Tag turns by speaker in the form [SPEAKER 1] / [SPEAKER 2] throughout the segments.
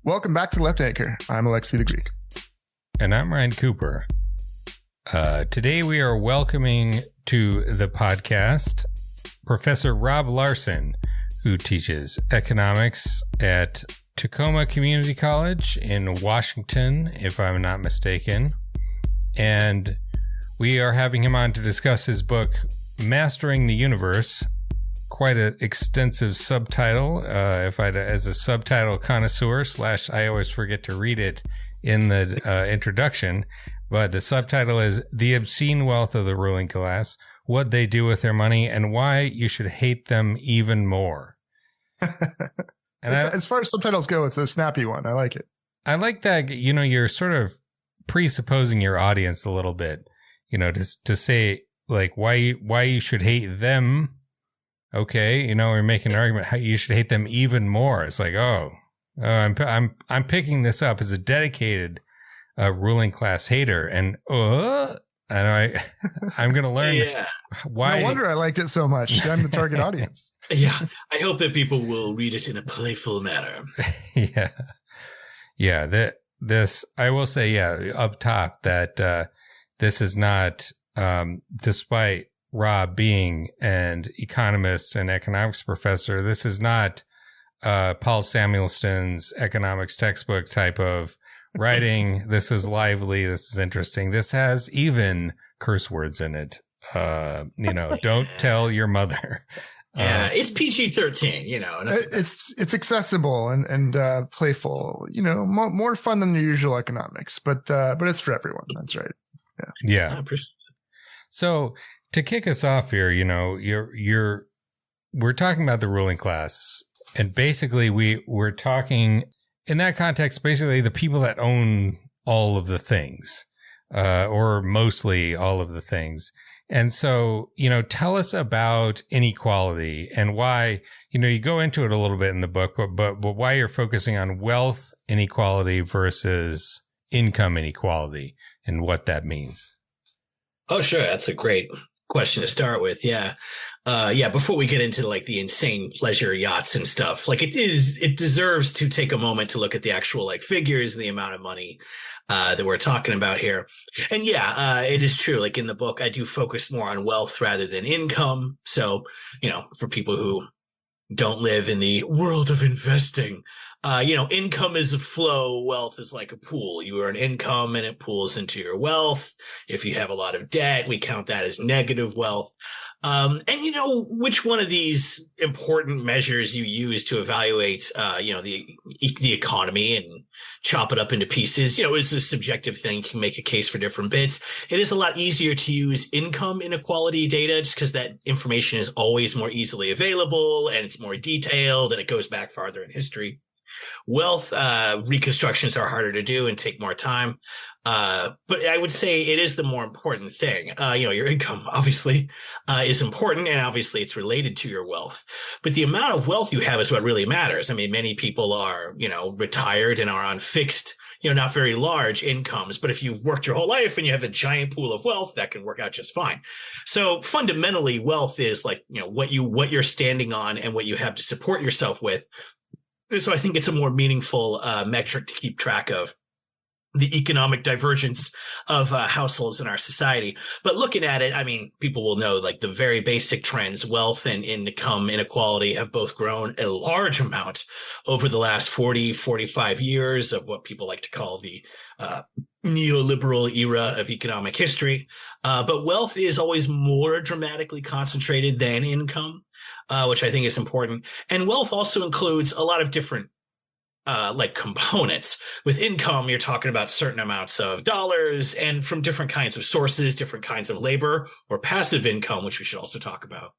[SPEAKER 1] Welcome back to Left Anchor. I'm Alexi the Greek.
[SPEAKER 2] And I'm Ryan Cooper. Today we are welcoming to the podcast Professor Rob Larson, who teaches economics at Tacoma Community College in Washington, if I'm not mistaken. And we are having him on to discuss his book, Mastering the Universe. Quite an extensive subtitle. As a subtitle connoisseur / I always forget to read it in the introduction, but the subtitle is The Obscene Wealth of the Ruling Class, What They Do with Their Money, and Why You Should Hate Them Even More.
[SPEAKER 1] As far as subtitles go, it's a snappy one. I like it.
[SPEAKER 2] I like that, you're sort of presupposing your audience a little bit, to say, like, why you should hate them. Okay, we're making an argument how you should hate them even more. It's like, I'm picking this up as a dedicated ruling class hater, and I'm going to learn why.
[SPEAKER 1] No wonder I liked it so much. I'm the target audience.
[SPEAKER 3] Yeah, I hope that people will read it in a playful manner.
[SPEAKER 2] This I will say, up top that this is not, despite Rob being an economist and economics professor, this is not Paul Samuelson's economics textbook type of writing. This is lively. This is interesting. This has even curse words in it. Don't tell your mother.
[SPEAKER 3] Yeah, it's PG-13,
[SPEAKER 1] It's accessible and playful, more fun than the usual economics, but it's for everyone. That's right.
[SPEAKER 2] Yeah.
[SPEAKER 3] I appreciate it.
[SPEAKER 2] So to kick us off here, we're talking about the ruling class, and basically we're talking in that context, basically the people that own all of the things, or mostly all of the things. And so, tell us about inequality and why, you go into it a little bit in the book, but why you're focusing on wealth inequality versus income inequality and what that means.
[SPEAKER 3] Oh, sure. That's a great question to start with. Yeah. Before we get into like the insane pleasure yachts and stuff, like it deserves to take a moment to look at the actual like figures and the amount of money that we're talking about here. And it is true. Like in the book, I do focus more on wealth rather than income. So, for people who don't live in the world of investing, income is a flow. Wealth is like a pool. You earn income and it pools into your wealth. If you have a lot of debt, we count that as negative wealth. Which one of these important measures you use to evaluate, the economy and chop it up into pieces, is a subjective thing. You can make a case for different bits. It is a lot easier to use income inequality data just because that information is always more easily available and it's more detailed and it goes back farther in history. Wealth reconstructions are harder to do and take more time. But I would say it is the more important thing. Your income obviously is important, and obviously it's related to your wealth. But the amount of wealth you have is what really matters. I mean, many people are, retired and are on fixed, not very large incomes. But if you've worked your whole life and you have a giant pool of wealth, that can work out just fine. So fundamentally, wealth is like, what you're standing on and what you have to support yourself with. So I think it's a more meaningful metric to keep track of the economic divergence of households in our society. But looking at it, I mean, people will know like the very basic trends, wealth and income inequality have both grown a large amount over the last 40, 45 years of what people like to call the neoliberal era of economic history. But wealth is always more dramatically concentrated than income. Which I think is important. And wealth also includes a lot of different components. With income, you're talking about certain amounts of dollars and from different kinds of sources, different kinds of labor or passive income, which we should also talk about.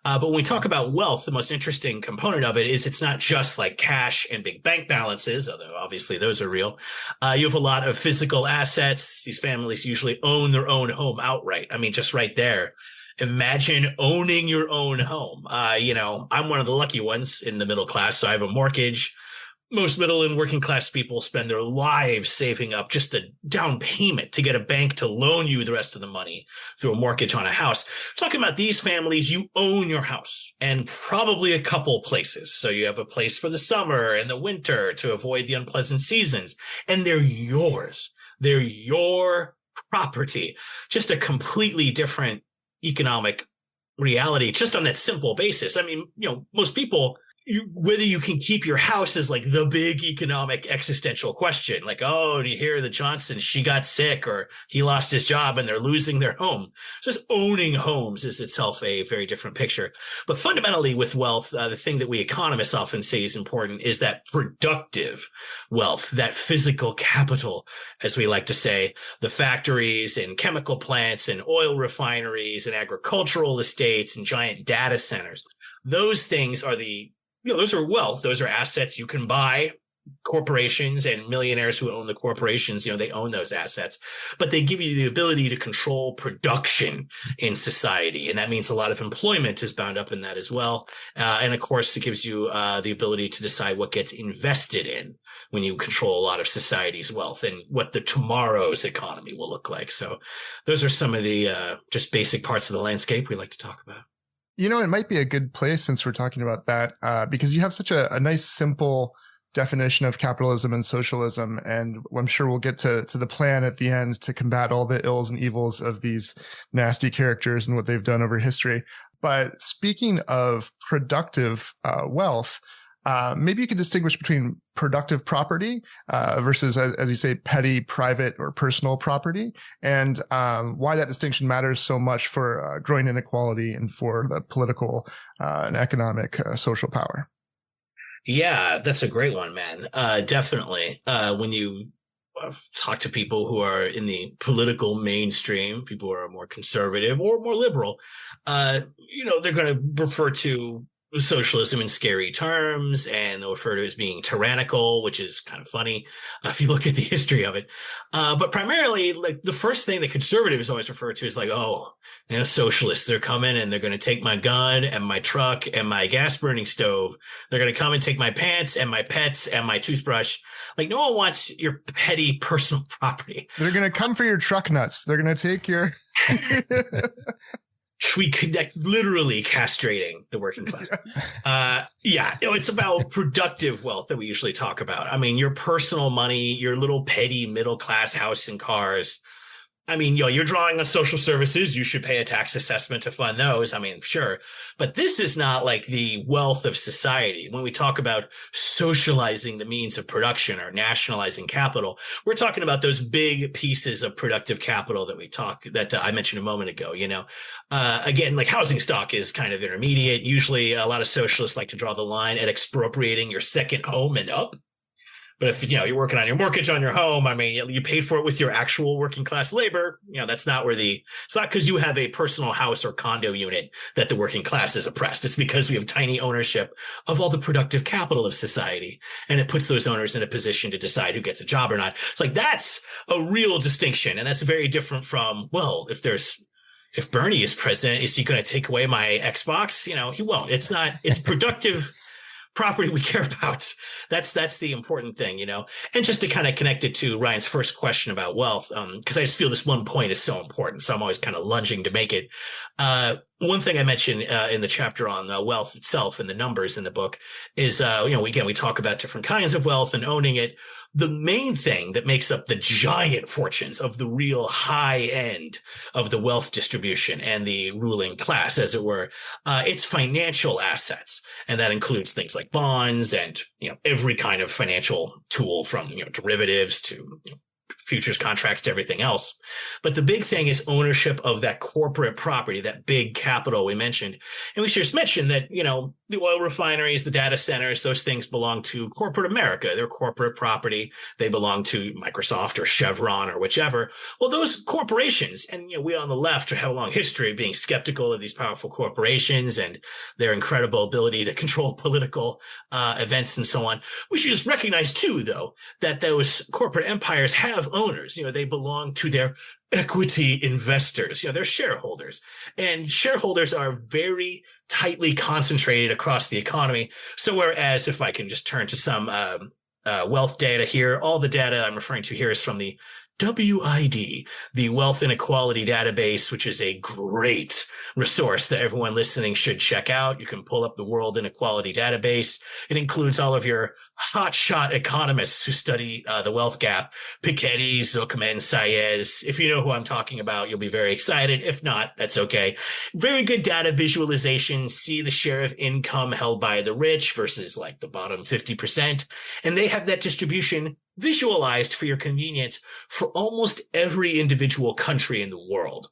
[SPEAKER 3] But when we talk about wealth, the most interesting component of it is it's not just like cash and big bank balances, although obviously those are real. You have a lot of physical assets. These families usually own their own home outright. I mean, just right there. Imagine owning your own home. I'm one of the lucky ones in the middle class. So I have a mortgage. most middle and working class people spend their lives saving up just a down payment to get a bank to loan you the rest of the money through a mortgage on a house. Talking about these families, you own your house and probably a couple places. So you have a place for the summer and the winter to avoid the unpleasant seasons, and they're yours. They're your property. Just a completely different economic reality just on that simple basis. I mean, most people, whether you can keep your house is like the big economic existential question. Like, oh, do you hear the Johnsons? She got sick or he lost his job and they're losing their home. Just owning homes is itself a very different picture. But fundamentally with wealth, the thing that we economists often say is important is that productive wealth, that physical capital, as we like to say, the factories and chemical plants and oil refineries and agricultural estates and giant data centers. Those things are those are wealth. Those are assets you can buy. Corporations and millionaires who own the corporations, they own those assets, but they give you the ability to control production in society. And that means a lot of employment is bound up in that as well. And of course, it gives you the ability to decide what gets invested in when you control a lot of society's wealth and what the tomorrow's economy will look like. So those are some of the just basic parts of the landscape we like to talk about.
[SPEAKER 1] It might be a good place since we're talking about that, because you have such a nice, simple definition of capitalism and socialism. And I'm sure we'll get to the plan at the end to combat all the ills and evils of these nasty characters and what they've done over history. But speaking of productive wealth, maybe you could distinguish between productive property versus, as you say, petty, private, or personal property, and why that distinction matters so much for growing inequality and for the political and economic social power.
[SPEAKER 3] Yeah, that's a great one, man. Definitely. When you talk to people who are in the political mainstream, people who are more conservative or more liberal, they're going to refer to socialism in scary terms, and they'll refer to it as being tyrannical, which is kind of funny if you look at the history of it. But primarily, like the first thing that conservatives always refer to is like, oh, socialists, they're coming and they're going to take my gun and my truck and my gas burning stove. They're going to come and take my pants and my pets and my toothbrush. Like no one wants your petty personal property.
[SPEAKER 1] They're going to come for your truck nuts. They're going to take your...
[SPEAKER 3] We connect literally castrating the working class. It's about productive wealth that we usually talk about. I mean, your personal money, your little petty middle class house and cars. I mean, you're drawing on social services. You should pay a tax assessment to fund those. I mean, sure. But this is not like the wealth of society. When we talk about socializing the means of production or nationalizing capital, we're talking about those big pieces of productive capital that I mentioned a moment ago. Again, like housing stock is kind of intermediate. Usually a lot of socialists like to draw the line at expropriating your second home and up. But if, you're working on your mortgage on your home, I mean, you paid for it with your actual working class labor. That's not it's not because you have a personal house or condo unit that the working class is oppressed. It's because we have tiny ownership of all the productive capital of society. And it puts those owners in a position to decide who gets a job or not. It's like, that's a real distinction. And that's very different from, well, if Bernie is president, is he going to take away my Xbox? He won't. It's productive property we care about. That's the important thing, and just to kind of connect it to Ryan's first question about wealth, because I just feel this one point is so important. So I'm always kind of lunging to make it. One thing I mentioned in the chapter on wealth itself and the numbers in the book is, we talk about different kinds of wealth and owning it. The main thing that makes up the giant fortunes of the real high end of the wealth distribution and the ruling class, as it were, it's financial assets. And that includes things like bonds and, every kind of financial tool from, derivatives to, futures contracts to everything else. But the big thing is ownership of that corporate property, that big capital we mentioned. And we should just mention that, the oil refineries, the data centers, those things belong to corporate America. They're corporate property. They belong to Microsoft or Chevron or whichever. Well, those corporations, and we on the left have a long history of being skeptical of these powerful corporations and their incredible ability to control political events and so on. We should just recognize too, though, that those corporate empires have owners. They belong to their equity investors. They're shareholders, and shareholders are very tightly concentrated across the economy. So whereas if I can just turn to some wealth data here. All the data I'm referring to here is from the WID, the Wealth Inequality Database, which is a great resource that everyone listening should check out. You can pull up the World Inequality Database. It includes all of your hotshot economists who study the wealth gap. Piketty, Zuckerman, Saez. If you know who I'm talking about, you'll be very excited. If not, that's okay. Very good data visualization. See the share of income held by the rich versus like the bottom 50%. And they have that distribution visualized for your convenience for almost every individual country in the world.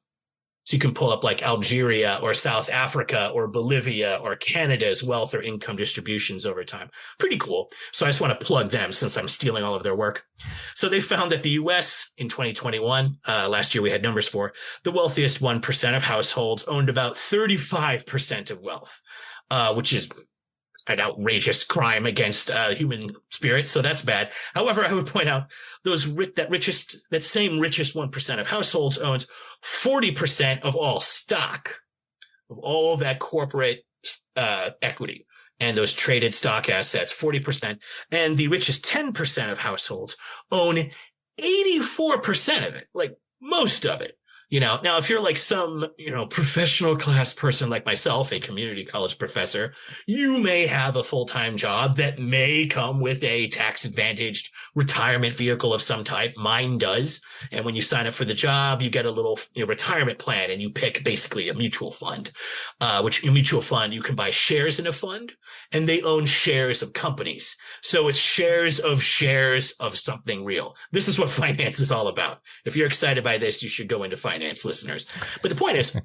[SPEAKER 3] So you can pull up like Algeria or South Africa or Bolivia or Canada's wealth or income distributions over time. Pretty cool. So I just want to plug them since I'm stealing all of their work. So they found that the US in 2021, last year we had numbers for, the wealthiest 1% of households owned about 35% of wealth, which is an outrageous crime against human spirit. So that's bad. However, I would point out that same richest 1% of households owns 40% of all stock, of all that corporate equity and those traded stock assets, 40%. And the richest 10% of households own 84% of it, like most of it. Now, if you're like some, professional class person like myself, a community college professor, you may have a full-time job that may come with a tax-advantaged retirement vehicle of some type. Mine does. And when you sign up for the job, you get a little retirement plan and you pick basically a mutual fund, which a mutual fund, you can buy shares in a fund and they own shares of companies. So it's shares of something real. This is what finance is all about. If you're excited by this, you should go into finance, listeners. But the point is,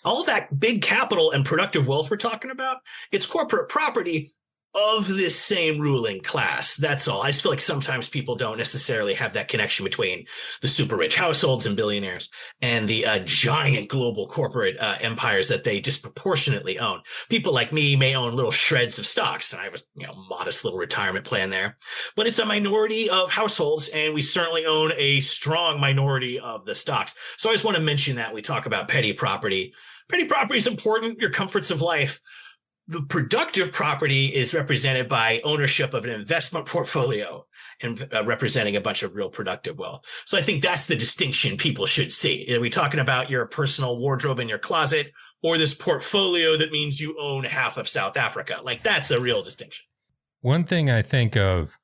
[SPEAKER 3] all that big capital and productive wealth we're talking about, it's corporate property of this same ruling class. That's all. I just feel like sometimes people don't necessarily have that connection between the super rich households and billionaires and the giant global corporate empires that they disproportionately own. People like me may own little shreds of stocks, and I have a modest little retirement plan there. But it's a minority of households, and we certainly own a strong minority of the stocks. So I just want to mention that we talk about petty property. Petty property is important, your comforts of life. The productive property is represented by ownership of an investment portfolio and representing a bunch of real productive wealth. So I think that's the distinction people should see. Are we talking about your personal wardrobe in your closet or this portfolio that means you own half of South Africa? Like, that's a real distinction. One
[SPEAKER 2] thing I think of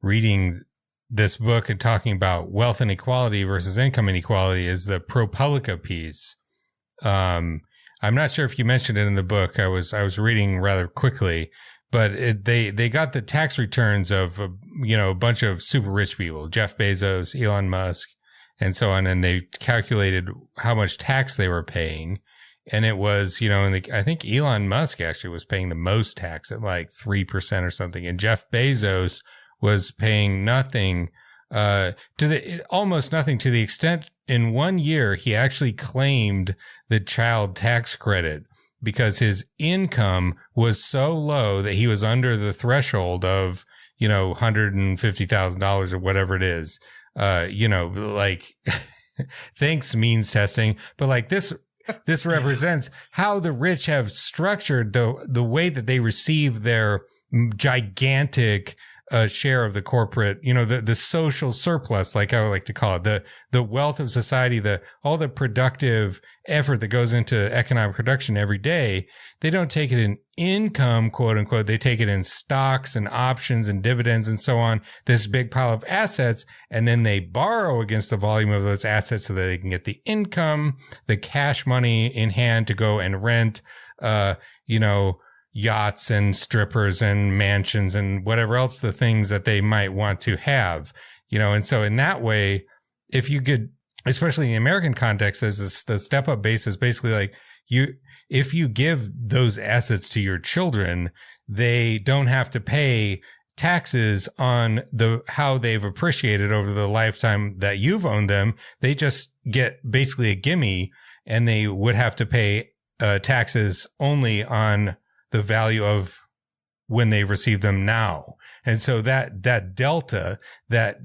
[SPEAKER 2] reading this book and talking about wealth inequality versus income inequality is the ProPublica piece. I'm not sure if you mentioned it in the book. I was reading rather quickly, but they got the tax returns of a bunch of super rich people, Jeff Bezos, Elon Musk, and so on, and they calculated how much tax they were paying, and it was I think Elon Musk actually was paying the most tax at like 3% or something, and Jeff Bezos was paying nothing, almost nothing, to the extent in 1 year he actually claimed the child tax credit because his income was so low that he was under the threshold of, $150,000 or whatever it is. Like thanks means testing, but like this represents how the rich have structured the way that they receive their gigantic share of the corporate, the social surplus, like I would like to call it, the wealth of society, all the productive effort that goes into economic production every day. They don't take it in income, quote unquote. They take it in stocks and options and dividends and so on, this big pile of assets. And then they borrow against the volume of those assets so that they can get the income, the cash money in hand to go and rent, yachts and strippers and mansions and whatever else the things that they might want to have, and so in that way, if you could, especially in the American context, there's the step up basis, basically like if you give those assets to your children, they don't have to pay taxes on how they've appreciated over the lifetime that you've owned them. They just get basically a gimme, and they would have to pay taxes only on the value of when they receive them now. And so that delta, that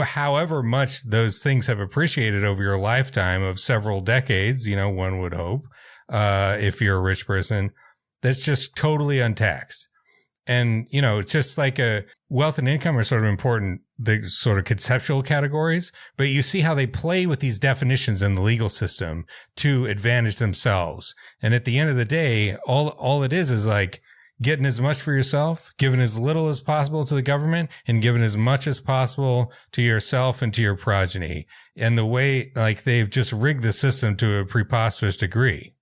[SPEAKER 2] however much those things have appreciated over your lifetime of several decades, one would hope, if you're a rich person, that's just totally untaxed. And, it's just like wealth and income are sort of important, the sort of conceptual categories, but you see how they play with these definitions in the legal system to advantage themselves. And at the end of the day, all it is like getting as much for yourself, giving as little as possible to the government, and giving as much as possible to yourself and to your progeny. And the way, like, they've just rigged the system to a preposterous degree.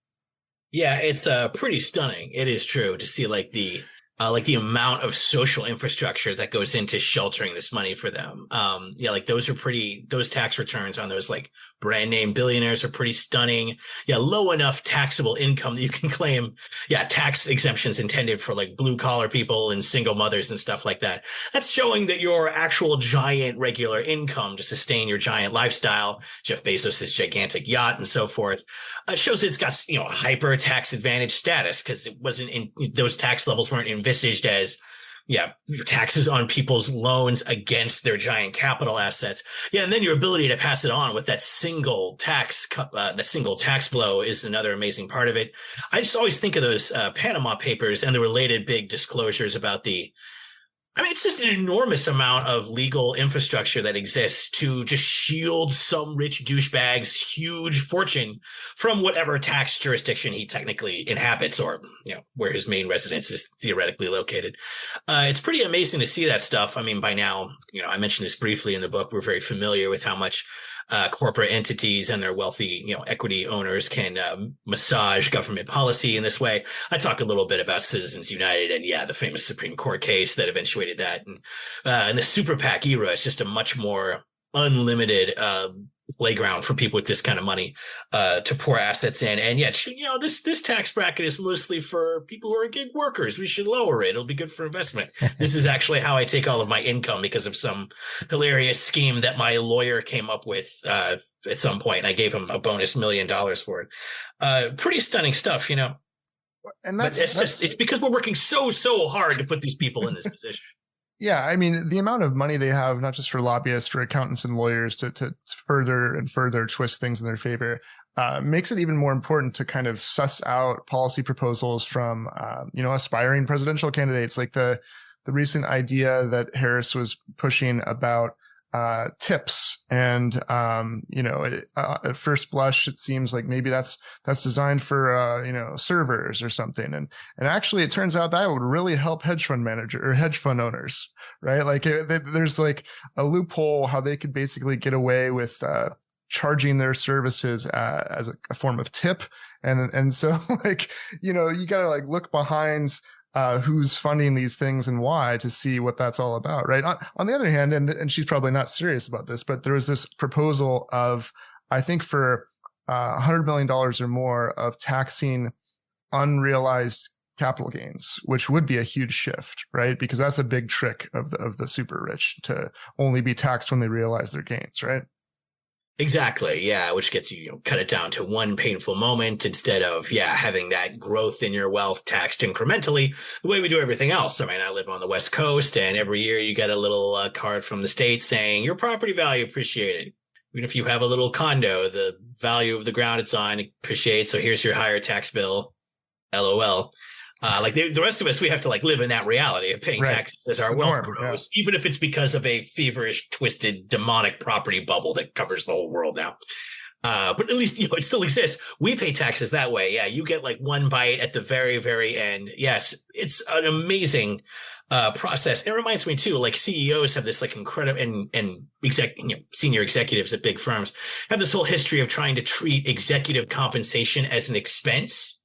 [SPEAKER 3] Yeah, it's pretty stunning. It is true to see like the amount of social infrastructure that goes into sheltering this money for them. Like those tax returns on those like brand name billionaires are pretty stunning. Yeah, low enough taxable income that you can claim, tax exemptions intended for like blue collar people and single mothers and stuff like that. That's showing that your actual giant regular income to sustain your giant lifestyle, Jeff Bezos's gigantic yacht and so forth, shows it's got, hyper tax advantage status because it wasn't those tax levels weren't envisaged as taxes on people's loans against their giant capital assets. Yeah, and then your ability to pass it on with that single tax blow is another amazing part of it. I just always think of those Panama Papers and the related big disclosures about it's just an enormous amount of legal infrastructure that exists to just shield some rich douchebag's huge fortune from whatever tax jurisdiction he technically inhabits or, where his main residence is theoretically located. It's pretty amazing to see that stuff. I mean, by now, I mentioned this briefly in the book. We're very familiar with how much corporate entities and their wealthy, equity owners can massage government policy in this way. I talk a little bit about Citizens United and the famous Supreme Court case that eventuated that. And the super PAC era is just a much more unlimited playground for people with this kind of money to pour assets in. And yet, this tax bracket is mostly for people who are gig workers. We should lower it. It'll be good for investment. This is actually how I take all of my income because of some hilarious scheme that my lawyer came up with at some point. And I gave him a bonus $1 million for it. Pretty stunning stuff, And it's because we're working so hard to put these people in this position.
[SPEAKER 1] Yeah, I mean, the amount of money they have, not just for lobbyists, for accountants and lawyers to further and further twist things in their favor, makes it even more important to kind of suss out policy proposals from, aspiring presidential candidates, like the recent idea that Harris was pushing about tips. And, at first blush, it seems like maybe that's designed for, servers or something. And actually it turns out that would really help hedge fund owners, right? Like there's like a loophole how they could basically get away with, charging their services, as a form of tip. And so like, you gotta like look behind, who's funding these things and why to see what that's all about, right? On the other hand, and she's probably not serious about this, but there was this proposal of, I think for $100 million or more of taxing unrealized capital gains, which would be a huge shift, right? Because that's a big trick of the super rich to only be taxed when they realize their gains, right?
[SPEAKER 3] Exactly. Yeah. Which gets you, cut it down to one painful moment instead of, having that growth in your wealth taxed incrementally the way we do everything else. I mean, I live on the West Coast and every year you get a little card from the state saying your property value appreciated. Even if you have a little condo, the value of the ground it's on appreciates. So here's your higher tax bill. LOL. The rest of us, we have to live in that reality of paying taxes as our wealth grows, even if it's because of a feverish, twisted, demonic property bubble that covers the whole world now. But at least, it still exists. We pay taxes that way. Yeah. You get one bite at the very, very end. Yes. It's an amazing, process. It reminds me too, CEOs have this incredible and senior executives at big firms have this whole history of trying to treat executive compensation as an expense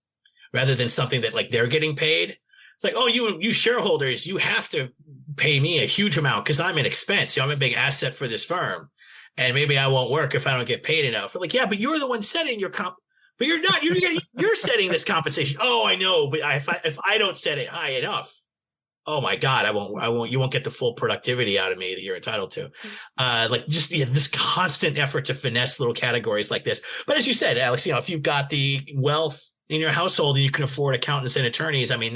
[SPEAKER 3] rather than something that they're getting paid. It's like, oh, you shareholders, you have to pay me a huge amount because I'm an expense. I'm a big asset for this firm. And maybe I won't work if I don't get paid enough. We're but you're the one setting your comp, but you're not, you're setting this compensation. Oh, I know. But if I don't set it high enough, oh my God, you won't get the full productivity out of me that you're entitled to. This constant effort to finesse little categories like this. But as you said, Alex, if you've got the wealth in your household and you can afford accountants and attorneys, I mean,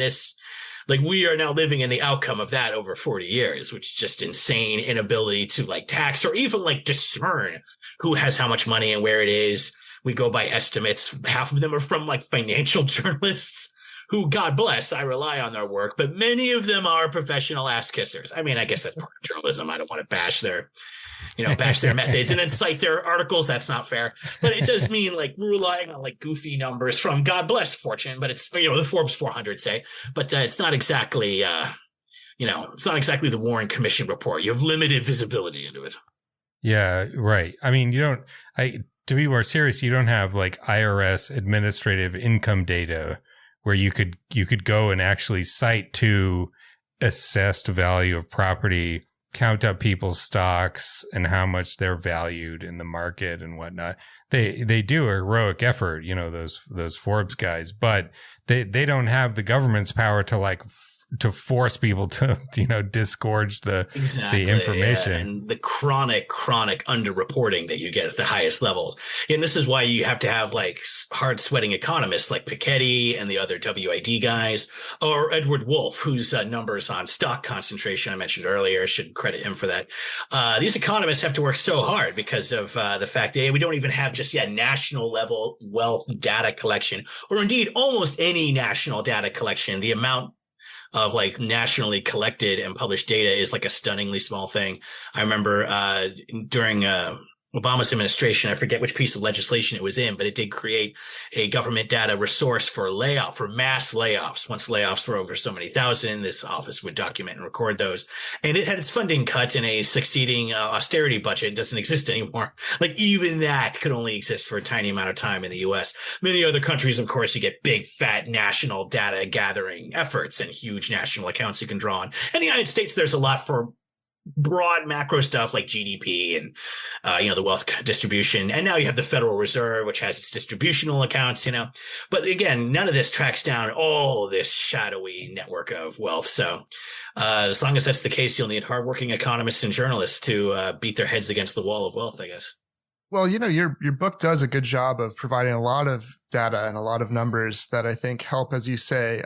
[SPEAKER 3] we are now living in the outcome of that over 40 years, which is just insane inability to tax or even discern who has how much money and where it is. We go by estimates. Half of them are from financial journalists who, God bless, I rely on their work, but many of them are professional ass kissers. I mean, I guess that's part of journalism. I don't want to bash their methods and then cite their articles. That's not fair. But it does mean like relying on like goofy numbers from, God bless, Fortune, but it's, the Forbes 400 say, but it's not exactly, it's not exactly the Warren Commission report. You have limited visibility into it.
[SPEAKER 2] Yeah, right. I mean, to be more serious, you don't have like IRS administrative income data where you could go and actually cite to assessed value of property, count up people's stocks and how much they're valued in the market and whatnot. They do a heroic effort, those Forbes guys, but they don't have the government's power to to force people to, disgorge the information.
[SPEAKER 3] Yeah. And the chronic underreporting that you get at the highest levels. And this is why you have to have like hard sweating economists like Piketty and the other WID guys, or Edward Wolf, whose numbers on stock concentration I mentioned earlier, should credit him for that. These economists have to work so hard because of the fact that we don't even have just yet national level wealth data collection, or indeed almost any national data collection. The amount of like nationally collected and published data is like a stunningly small thing. I remember during Obama's administration, I forget which piece of legislation it was in, but it did create a government data resource for mass layoffs. Once layoffs were over so many thousand, this office would document and record those. And it had its funding cut in a succeeding austerity budget. It doesn't exist anymore. Like even that could only exist for a tiny amount of time in the US. Many other countries, of course, you get big, fat national data gathering efforts and huge national accounts you can draw on. In the United States, there's a lot for broad macro stuff like GDP and, the wealth distribution. And now you have the Federal Reserve, which has its distributional accounts, But again, none of this tracks down all this shadowy network of wealth. So as long as that's the case, you'll need hardworking economists and journalists to beat their heads against the wall of wealth, I guess.
[SPEAKER 1] Well, your book does a good job of providing a lot of data and a lot of numbers that I think help, as you say,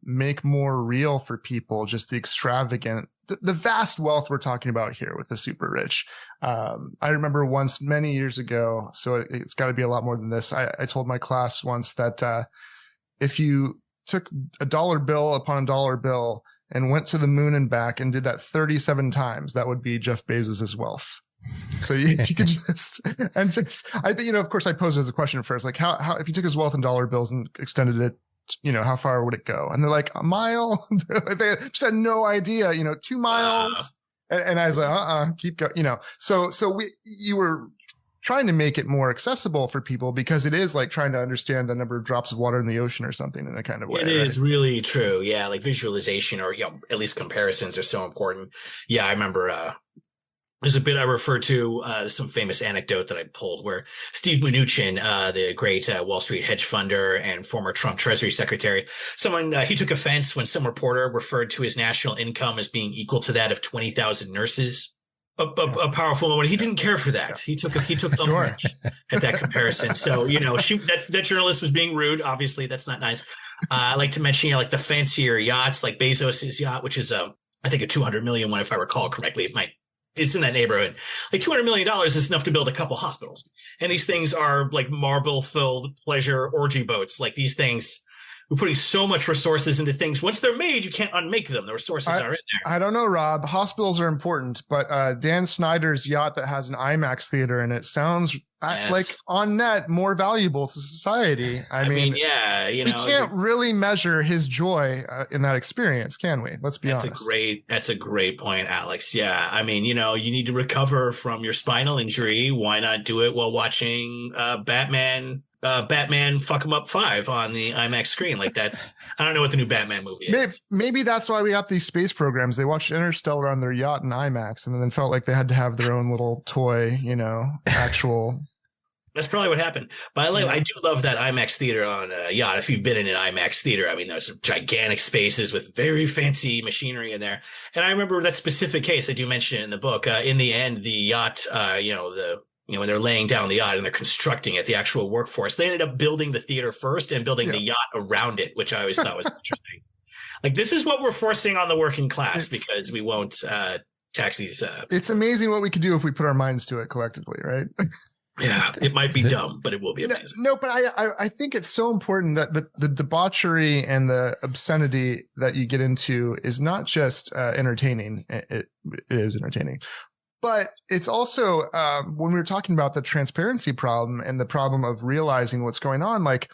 [SPEAKER 1] make more real for people just the extravagant, the vast wealth we're talking about here with the super rich. I remember once many years ago, so it's got to be a lot more than this. I told my class once that if you took a dollar bill upon a dollar bill and went to the moon and back and did that 37 times, that would be Jeff Bezos's wealth. So you could of course I posed it as a question first, like how, if you took his wealth in dollar bills and extended it, how far would it go? And they're like, a mile. They just had no idea, 2 miles. And I was like, keep going, so you were trying to make it more accessible for people because it is like trying to understand the number of drops of water in the ocean or something in a kind of way.
[SPEAKER 3] It is really true. Yeah. Like visualization or, at least comparisons are so important. Yeah. I remember, there's a bit I refer to, some famous anecdote that I pulled where Steve Mnuchin, the great Wall Street hedge funder and former Trump Treasury Secretary, he took offense when some reporter referred to his national income as being equal to that of 20,000 nurses. A powerful moment. He didn't care for that. He took umbrage at that comparison. So, that journalist was being rude. Obviously, that's not nice. I like to mention, like the fancier yachts, like Bezos's yacht, which is, I think a $200 million one, if I recall correctly. It's in that neighborhood. Like $200 million is enough to build a couple hospitals. And these things are like marble-filled pleasure orgy boats. Like these things, we're putting so much resources into things. Once they're made, you can't unmake them. The resources are in there.
[SPEAKER 1] I don't know, Rob. Hospitals are important, but Dan Snyder's yacht that has an IMAX theater in it sounds like on net more valuable to society. I mean, yeah, we can't really measure his joy in that experience, can we? Let's be honest.
[SPEAKER 3] That's a great point, Alex. Yeah. I mean, you need to recover from your spinal injury. Why not do it while watching Batman Fuck 'Em Up 5 on the IMAX screen? Like I don't know what the new Batman movie is.
[SPEAKER 1] Maybe that's why we got these space programs. They watched Interstellar on their yacht in IMAX and then felt like they had to have their own little toy, actual.
[SPEAKER 3] That's probably what happened. But I do love that IMAX theater on a yacht. If you've been in an IMAX theater, I mean, there's gigantic spaces with very fancy machinery in there. And I remember that specific case. I do mention it in the book. In the end, the yacht, when they're laying down the yacht and they're constructing it, the actual workforce, they ended up building the theater first and building the yacht around it, which I always thought was interesting. Like, this is what we're forcing on the working class because we won't tax these.
[SPEAKER 1] It's amazing what we could do if we put our minds to it collectively, right?
[SPEAKER 3] Yeah, it might be dumb, but it will be amazing.
[SPEAKER 1] No, but I think it's so important that the debauchery and the obscenity that you get into is not just entertaining. It is entertaining, but it's also when we were talking about the transparency problem and the problem of realizing what's going on, like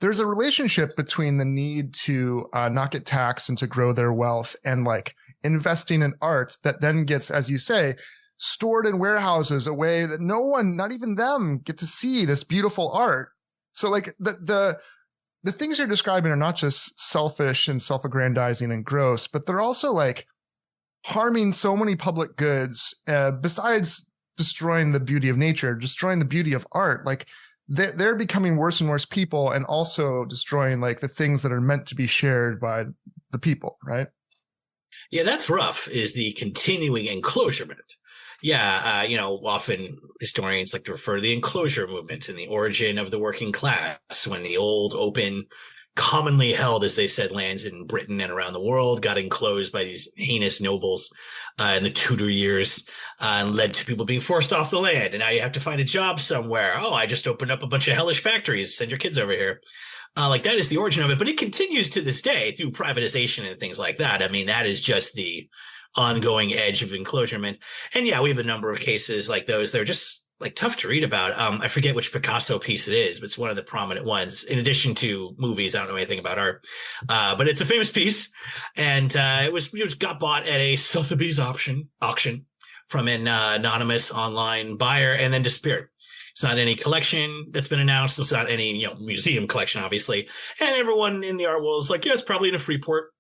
[SPEAKER 1] there's a relationship between the need to not get taxed and to grow their wealth and like investing in art that then gets, as you say, stored in warehouses a way that no one, not even them, get to see this beautiful art. So like the things you're describing are not just selfish and self-aggrandizing and gross, but they're also like harming so many public goods, besides destroying the beauty of nature, destroying the beauty of art. Like they're becoming worse and worse people and also destroying like the things that are meant to be shared by the people, right?
[SPEAKER 3] Yeah, that's rough, is the continuing enclosurement. Yeah, often historians like to refer to the enclosure movement and the origin of the working class when the old, open, commonly held, as they said, lands in Britain and around the world got enclosed by these heinous nobles in the Tudor years and led to people being forced off the land. And now you have to find a job somewhere. Oh, I just opened up a bunch of hellish factories. Send your kids over here. Like that is the origin of it. But it continues to this day through privatization and things like that. I mean, that is just the ongoing edge of enclosurement. And yeah, we have a number of cases like those. They're just like tough to read about. I forget which Picasso piece it is, but it's one of the prominent ones. In addition to movies, I don't know anything about art, but it's a famous piece, and it got bought at a Sotheby's auction from an anonymous online buyer, and then disappeared. It's not any collection that's been announced. It's not any museum collection, obviously. And everyone in the art world is like, yeah, it's probably in a Freeport.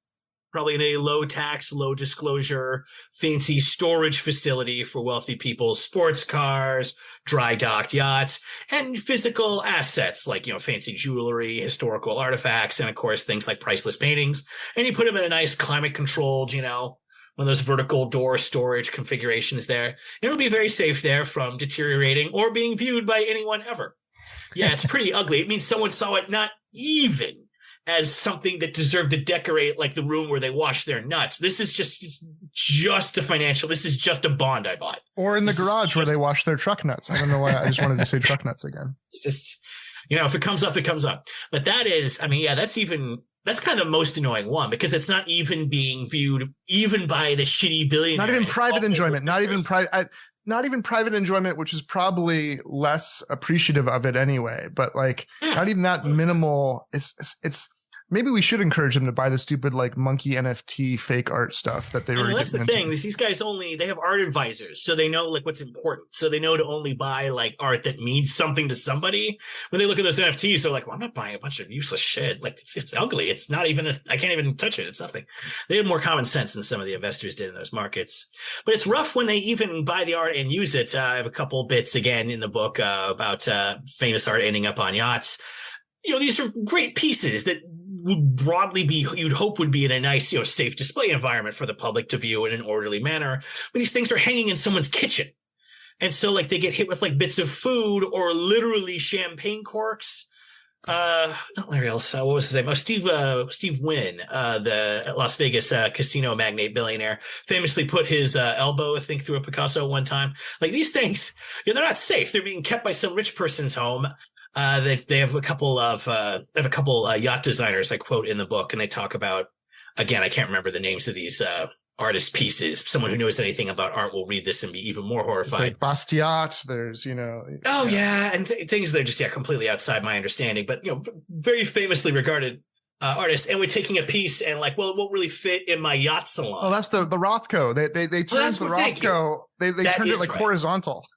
[SPEAKER 3] Probably in a low tax, low disclosure, fancy storage facility for wealthy people, sports cars, dry docked yachts, and physical assets like, fancy jewelry, historical artifacts, and of course, things like priceless paintings. And you put them in a nice climate controlled, one of those vertical door storage configurations there. And it'll be very safe there from deteriorating or being viewed by anyone ever. Yeah, it's pretty ugly. It means someone saw it not even as something that deserved to decorate like the room where they wash their nuts. This is just a financial. This is just a bond I bought.
[SPEAKER 1] Or in the garage where they wash their truck nuts. I don't know why I just wanted to say truck nuts again.
[SPEAKER 3] It's just, if it comes up, it comes up. But that is, that's kind of the most annoying one because it's not even being viewed even by the shitty billionaires.
[SPEAKER 1] Not even private enjoyment. Not even private enjoyment, which is probably less appreciative of it anyway, but like not even that minimal. It's maybe we should encourage them to buy the stupid like monkey NFT fake art stuff that they were getting into.
[SPEAKER 3] That's the thing. These guys they have art advisors, so they know like what's important. So they know to only buy like art that means something to somebody. When they look at those NFTs, they're like, well, I'm not buying a bunch of useless shit. Like it's ugly. It's not even, I can't even touch it. It's nothing. They have more common sense than some of the investors did in those markets. But it's rough when they even buy the art and use it. I have a couple bits again in the book about famous art ending up on yachts. These are great pieces that would broadly be, you'd hope would be in a nice, safe display environment for the public to view in an orderly manner. But these things are hanging in someone's kitchen. And so like they get hit with like bits of food or literally champagne corks. Not Larry else. What was his name? Steve Wynn, the Las Vegas casino magnate billionaire, famously put his elbow, I think, through a Picasso one time. Like these things, they're not safe. They're being kept by some rich person's home. They have a couple of yacht designers I quote in the book, and they talk about, again, I can't remember the names of these artist pieces. Someone who knows anything about art will read this and be even more horrified.
[SPEAKER 1] Like Basquiat, there's
[SPEAKER 3] Oh yeah, and things that are just completely outside my understanding, but very famously regarded artists. And we're taking a piece and like, well, it won't really fit in my yacht salon.
[SPEAKER 1] Oh, that's the Rothko. They turned the Rothko. They turned it like horizontal.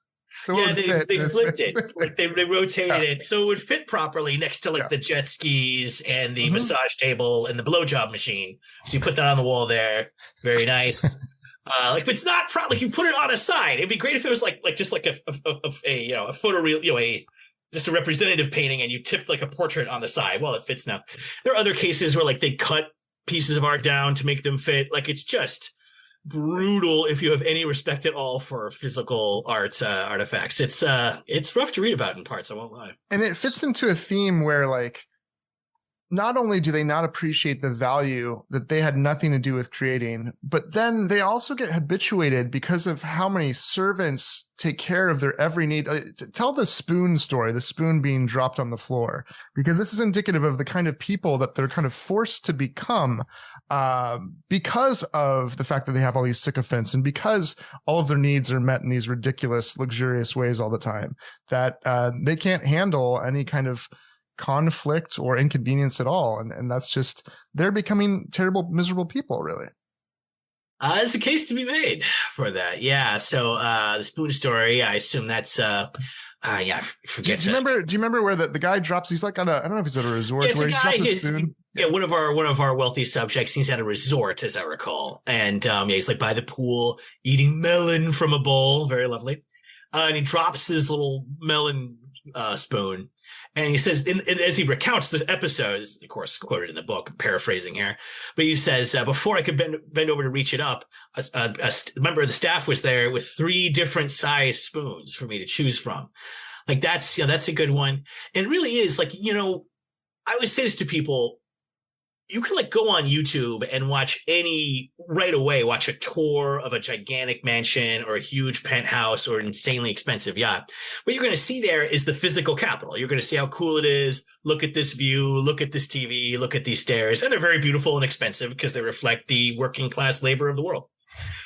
[SPEAKER 1] So
[SPEAKER 3] yeah, they flipped it. Like they rotated it so it would fit properly next to like the jet skis and the massage table and the blowjob machine. So you put that on the wall there. Very nice. But it's not like you put it on a side. It'd be great if it was like just like a photoreal, just a representative painting, and you tipped like a portrait on the side. Well, it fits now. There are other cases where like they cut pieces of art down to make them fit. Like it's just brutal if you have any respect at all for physical art artifacts. It's rough to read about in parts, I won't lie.
[SPEAKER 1] And it fits into a theme where like not only do they not appreciate the value that they had nothing to do with creating, but then they also get habituated because of how many servants take care of their every need. Tell the spoon story, the spoon being dropped on the floor, because this is indicative of the kind of people that they're kind of forced to become because of the fact that they have all these sycophants and because all of their needs are met in these ridiculous, luxurious ways all the time, that they can't handle any kind of conflict or inconvenience at all. And that's just, they're becoming terrible, miserable people, really.
[SPEAKER 3] There's a case to be made for that. Yeah. So the spoon story, I assume that's I forget.
[SPEAKER 1] Do you remember where the guy drops, he's like on I don't know if he's at a resort where he drops a spoon.
[SPEAKER 3] Yeah, one of our wealthy subjects, he's at a resort, as I recall. And he's like by the pool eating melon from a bowl. Very lovely. And he drops his little melon spoon. And he says, as he recounts the episode, of course, quoted in the book, I'm paraphrasing here, but he says, before I could bend over to reach it up, a member of the staff was there with 3 different size spoons for me to choose from. Like that's a good one. And it really is like, I always say this to people, you can like go on YouTube and watch a tour of a gigantic mansion or a huge penthouse or an insanely expensive yacht. What you're going to see there is the physical capital. You're going to see how cool it is. Look at this view, look at this TV, look at these stairs. And they're very beautiful and expensive because they reflect the working class labor of the world.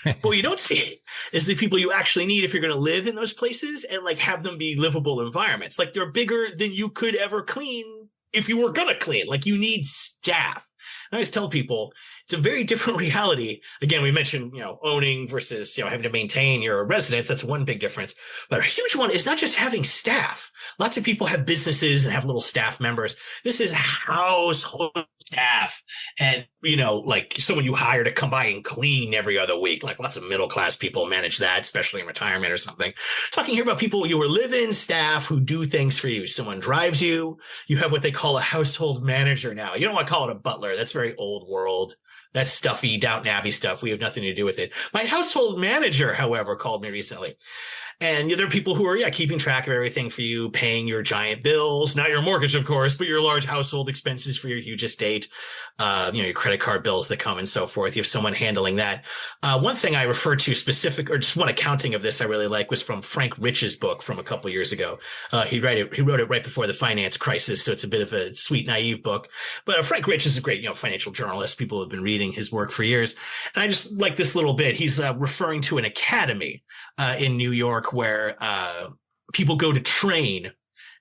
[SPEAKER 3] But what you don't see is the people you actually need if you're going to live in those places and like have them be livable environments. Like they're bigger than you could ever clean if you were going to clean. Like you need staff. I always tell people it's a very different reality. Again, we mentioned, owning versus, having to maintain your residence. That's one big difference. But a huge one is not just having staff. Lots of people have businesses and have little staff members. This is household staff and, like someone you hire to come by and clean every other week. Like lots of middle class people manage that, especially in retirement or something. Talking here about people you are live-in staff who do things for you. Someone drives you. You have what they call a household manager now. You don't want to call it a butler. That's very old world. That's stuffy Downton Abbey stuff. We have nothing to do with it. My household manager, however, called me recently. And there are people who are, keeping track of everything for you, paying your giant bills, not your mortgage, of course, but your large household expenses for your huge estate, your credit card bills that come and so forth. You have someone handling that. One thing I refer to specific, or just one accounting of this I really like was from Frank Rich's book from a couple of years ago. He wrote it right before the finance crisis. So it's a bit of a sweet, naive book. But Frank Rich is a great, financial journalist. People have been reading his work for years. And I just like this little bit. He's referring to an academy in New York where people go to train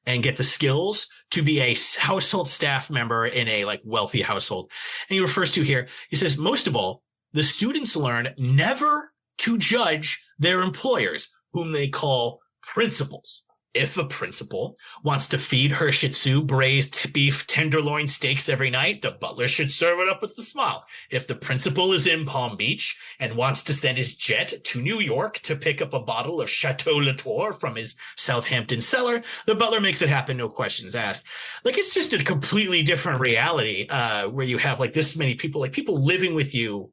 [SPEAKER 3] and get the skills to be a household staff member in a like wealthy household. And he refers to here, he says, most of all, the students learn never to judge their employers, whom they call principals. If a principal wants to feed her Shih Tzu braised beef tenderloin steaks every night, the butler should serve it up with a smile. If the principal is in Palm Beach and wants to send his jet to New York to pick up a bottle of Chateau Latour from his Southampton cellar, the butler makes it happen, no questions asked. Like, it's just a completely different reality where you have like this many people, like people living with you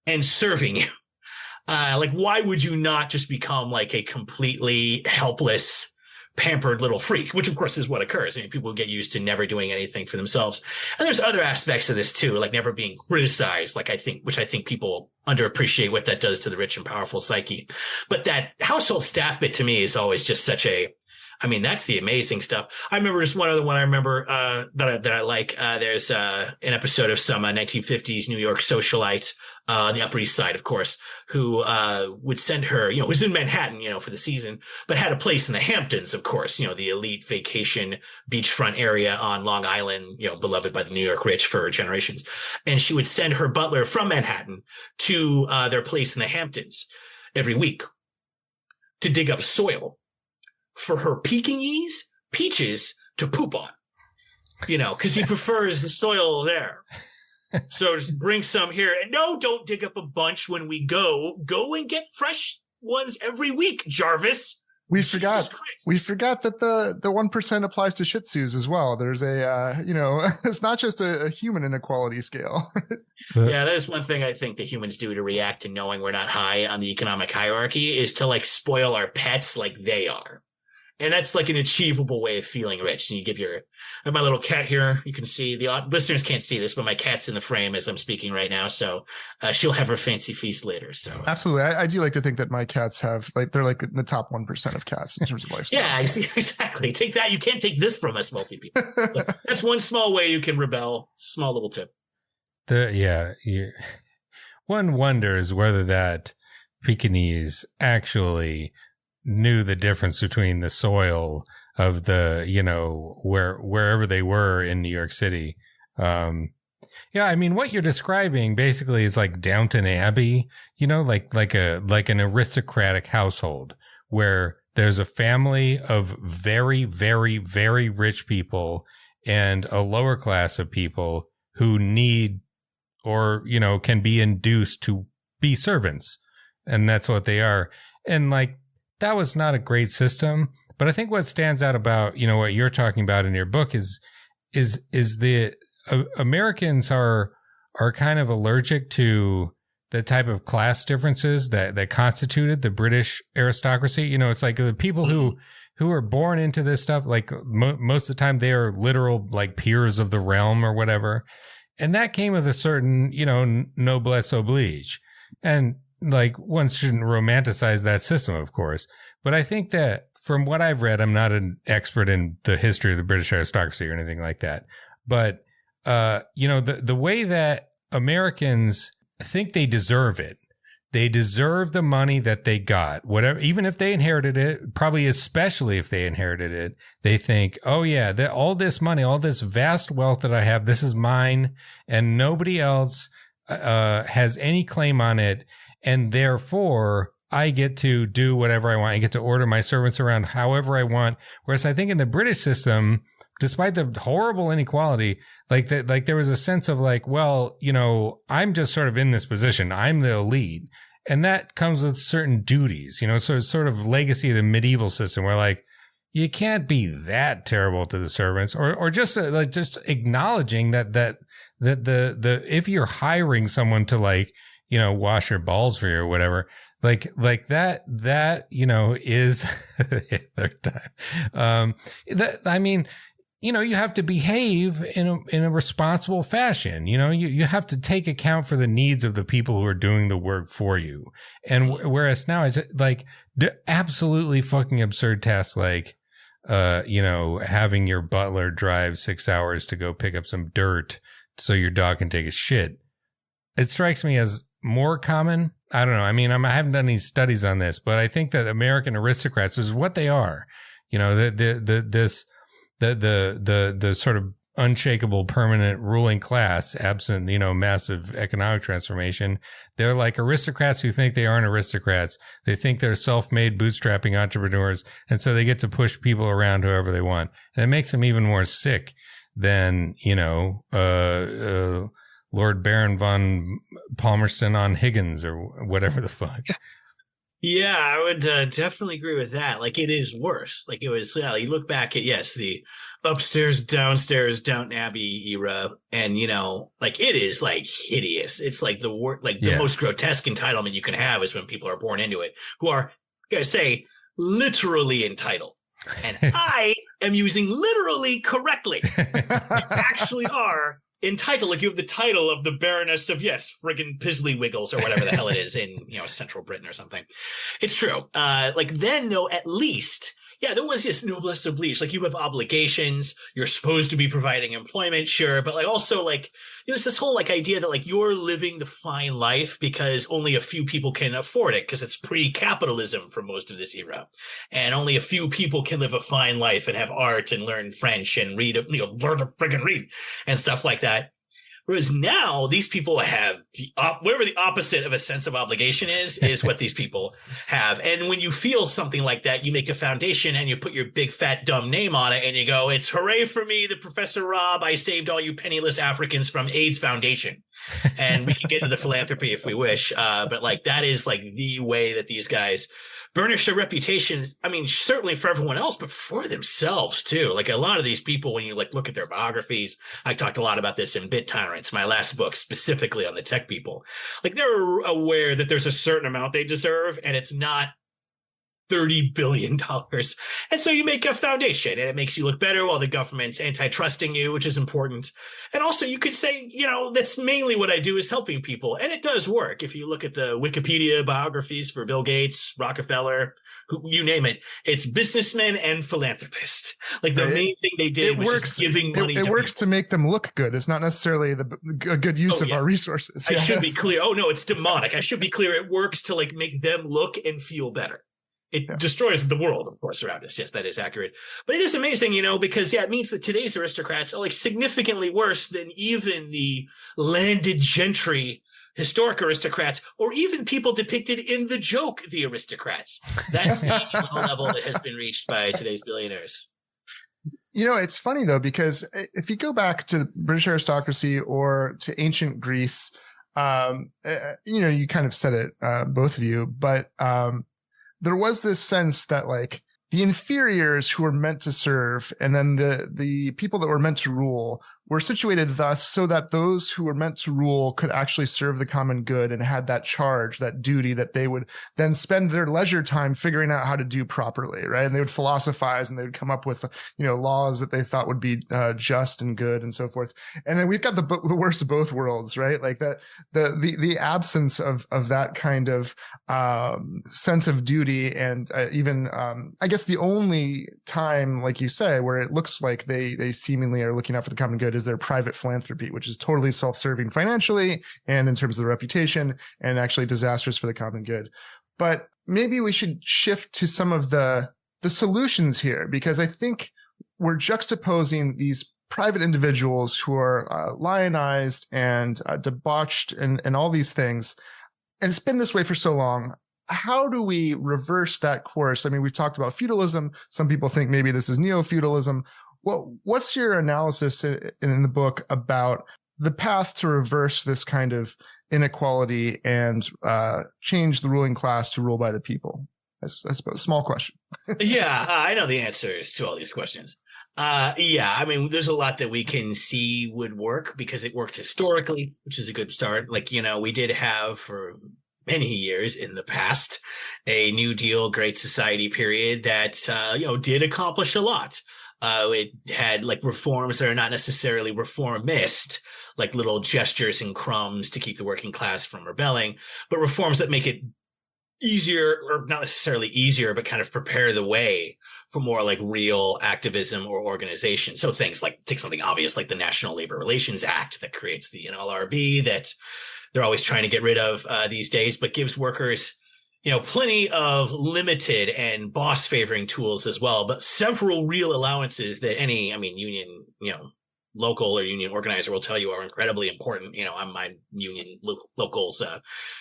[SPEAKER 3] and serving you. Like, why would you not just become like a completely helpless, pampered little freak, which of course is what occurs. I mean, people get used to never doing anything for themselves. And there's other aspects of this too, like never being criticized, which I think people underappreciate what that does to the rich and powerful psyche. But that household staff bit to me is always just that's the amazing stuff. I remember just one other one I remember, that I like. There's, an episode of some 1950s New York socialite, on the Upper East Side, of course, who, would send her, was in Manhattan, for the season, but had a place in the Hamptons, of course, the elite vacation beachfront area on Long Island, beloved by the New York rich for generations. And she would send her butler from Manhattan to, their place in the Hamptons every week to dig up soil for her Pekingese peaches to poop on, because he prefers the soil there. So just bring some here. And no, don't dig up a bunch when we go. Go and get fresh ones every week, Jarvis.
[SPEAKER 1] We forgot that the 1% applies to Shih Tzus as well. There's it's not just a human inequality scale.
[SPEAKER 3] Yeah, that is one thing I think the humans do to react to knowing we're not high on the economic hierarchy is to like spoil our pets like they are. And that's like an achievable way of feeling rich. And you give my little cat here, you can see, the listeners can't see this, but my cat's in the frame as I'm speaking right now. So she'll have her fancy feast later. So
[SPEAKER 1] absolutely. I do like to think that my cats they're like in the top 1% of cats in terms of lifestyle.
[SPEAKER 3] Yeah, I see. Exactly. Take that. You can't take this from us wealthy people. So that's one small way you can rebel. Small little tip.
[SPEAKER 2] One wonders whether that Pekingese actually knew the difference between the soil of the, wherever they were in New York City. I mean, what you're describing basically is like Downton Abbey, like an aristocratic household where there's a family of very, very, very rich people and a lower class of people who need or, can be induced to be servants. And that's what they are. And like, that was not a great system. But I think what stands out about, what you're talking about in your book is the Americans are kind of allergic to the type of class differences that constituted the British aristocracy. It's like the people who are born into this stuff, like most of the time they are literal like peers of the realm or whatever. And that came with a certain, noblesse oblige. And like one shouldn't romanticize that system, of course. But I think that from what I've read, I'm not an expert in the history of the British aristocracy or anything like that. But, the way that Americans think they deserve it, they deserve the money that they got, whatever, even if they inherited it, probably especially if they inherited it, they think, oh yeah, all this money, all this vast wealth that I have, this is mine and nobody else has any claim on it. And therefore I get to do whatever I want. I get to order my servants around however I want. Whereas I think in the British system, despite the horrible inequality, like there was a sense of like, well, I'm just sort of in this position. I'm the elite. And that comes with certain duties, so it's sort of legacy of the medieval system where like, you can't be that terrible to the servants or just just acknowledging that the if you're hiring someone to like, wash your balls for you or whatever, like that, is third time. I mean, you have to behave in a responsible fashion. You have to take account for the needs of the people who are doing the work for you. And whereas now it's like absolutely fucking absurd tasks like, having your butler drive 6 hours to go pick up some dirt so your dog can take a shit. It strikes me as more common. I don't know. I mean, I haven't done any studies on this, but I think that American aristocrats is what they are. The sort of unshakable permanent ruling class, absent, massive economic transformation. They're like aristocrats who think they aren't aristocrats. They think they're self-made bootstrapping entrepreneurs. And so they get to push people around however they want. And it makes them even more sick than, Lord Baron von Palmerston on Higgins or whatever the fuck.
[SPEAKER 3] Yeah, I would definitely agree with that. Like, it is worse. Like, it was, you look back at, the upstairs, downstairs, Downton Abbey era, and, like, it is, like, hideous. It's, like, the most grotesque entitlement you can have is when people are born into it, who are, I gotta say, literally entitled. And I am using literally correctly. You actually are entitled, like you have the title of the Baroness of friggin' Pizzly-Wiggles or whatever the hell it is in Central Britain or something. It's true. Like then though, at least there was this noblesse oblige. Like you have obligations. You're supposed to be providing employment, sure, but like also like it's this whole like idea that like you're living the fine life because only a few people can afford it because it's pre-capitalism for most of this era, and only a few people can live a fine life and have art and learn French and read, learn to friggin' read and stuff like that. Whereas now these people have whatever the opposite of a sense of obligation is what these people have. And when you feel something like that, you make a foundation and you put your big fat dumb name on it and you go, it's hooray for me, the Professor Rob, I saved all you penniless Africans from AIDS Foundation. And we can get into the philanthropy if we wish. But like that is like the way that these guys burnish their reputations. I mean, certainly for everyone else, but for themselves too. Like a lot of these people, when you like look at their biographies, I talked a lot about this in Bit Tyrants, my last book, specifically on the tech people. Like they're aware that there's a certain amount they deserve, and it's not $30 billion. And so you make a foundation and it makes you look better while the government's antitrusting you, which is important. And also you could say, that's mainly what I do is helping people. And it does work. If you look at the Wikipedia biographies for Bill Gates, Rockefeller, you name it, it's businessmen and philanthropists. Like the main thing they did was just giving money.
[SPEAKER 1] It works to make them look good. It's not necessarily a good use of our resources.
[SPEAKER 3] I should be clear. Oh no, it's demonic. I should be clear. It works to like make them look and feel better. It destroys the world, of course, around us. Yes, that is accurate. But it is amazing, because it means that today's aristocrats are like significantly worse than even the landed gentry historic aristocrats, or even people depicted in the joke, the aristocrats. That's the level that has been reached by today's billionaires.
[SPEAKER 1] It's funny though, because if you go back to British aristocracy or to ancient Greece, you kind of said it, both of you, but there was this sense that like the inferiors who were meant to serve and then the people that were meant to rule were situated thus so that those who were meant to rule could actually serve the common good and had that charge, that duty that they would then spend their leisure time figuring out how to do properly, right? And they would philosophize and they would come up with, laws that they thought would be just and good and so forth. And then we've got the worst of both worlds, right? Like that, the absence of that kind of sense of duty and even I guess the only time, like you say, where it looks like they seemingly are looking out for the common good is their private philanthropy, which is totally self-serving financially and in terms of the reputation and actually disastrous for the common good. But maybe we should shift to some of the solutions here, because I think we're juxtaposing these private individuals who are lionized and debauched and all these things. And it's been this way for so long. How do we reverse that course? I mean, we've talked about feudalism. Some people think maybe this is neo-feudalism. What's your analysis in the book about the path to reverse this kind of inequality and change the ruling class to rule by the people? I suppose, small question.
[SPEAKER 3] Yeah, I know the answers to all these questions. I mean, there's a lot that we can see would work because it worked historically, which is a good start. Like, we did have for many years in the past a New Deal, Great Society period that, did accomplish a lot. It had like reforms that are not necessarily reformist, like little gestures and crumbs to keep the working class from rebelling, but reforms that make it easier, or not necessarily easier, but kind of prepare the way for more like real activism or organization. So things like, take something obvious like the National Labor Relations Act that creates the NLRB that they're always trying to get rid of these days, but gives workers plenty of limited and boss favoring tools as well, but several real allowances that any, union, local or union organizer will tell you are incredibly important. I'm my union locals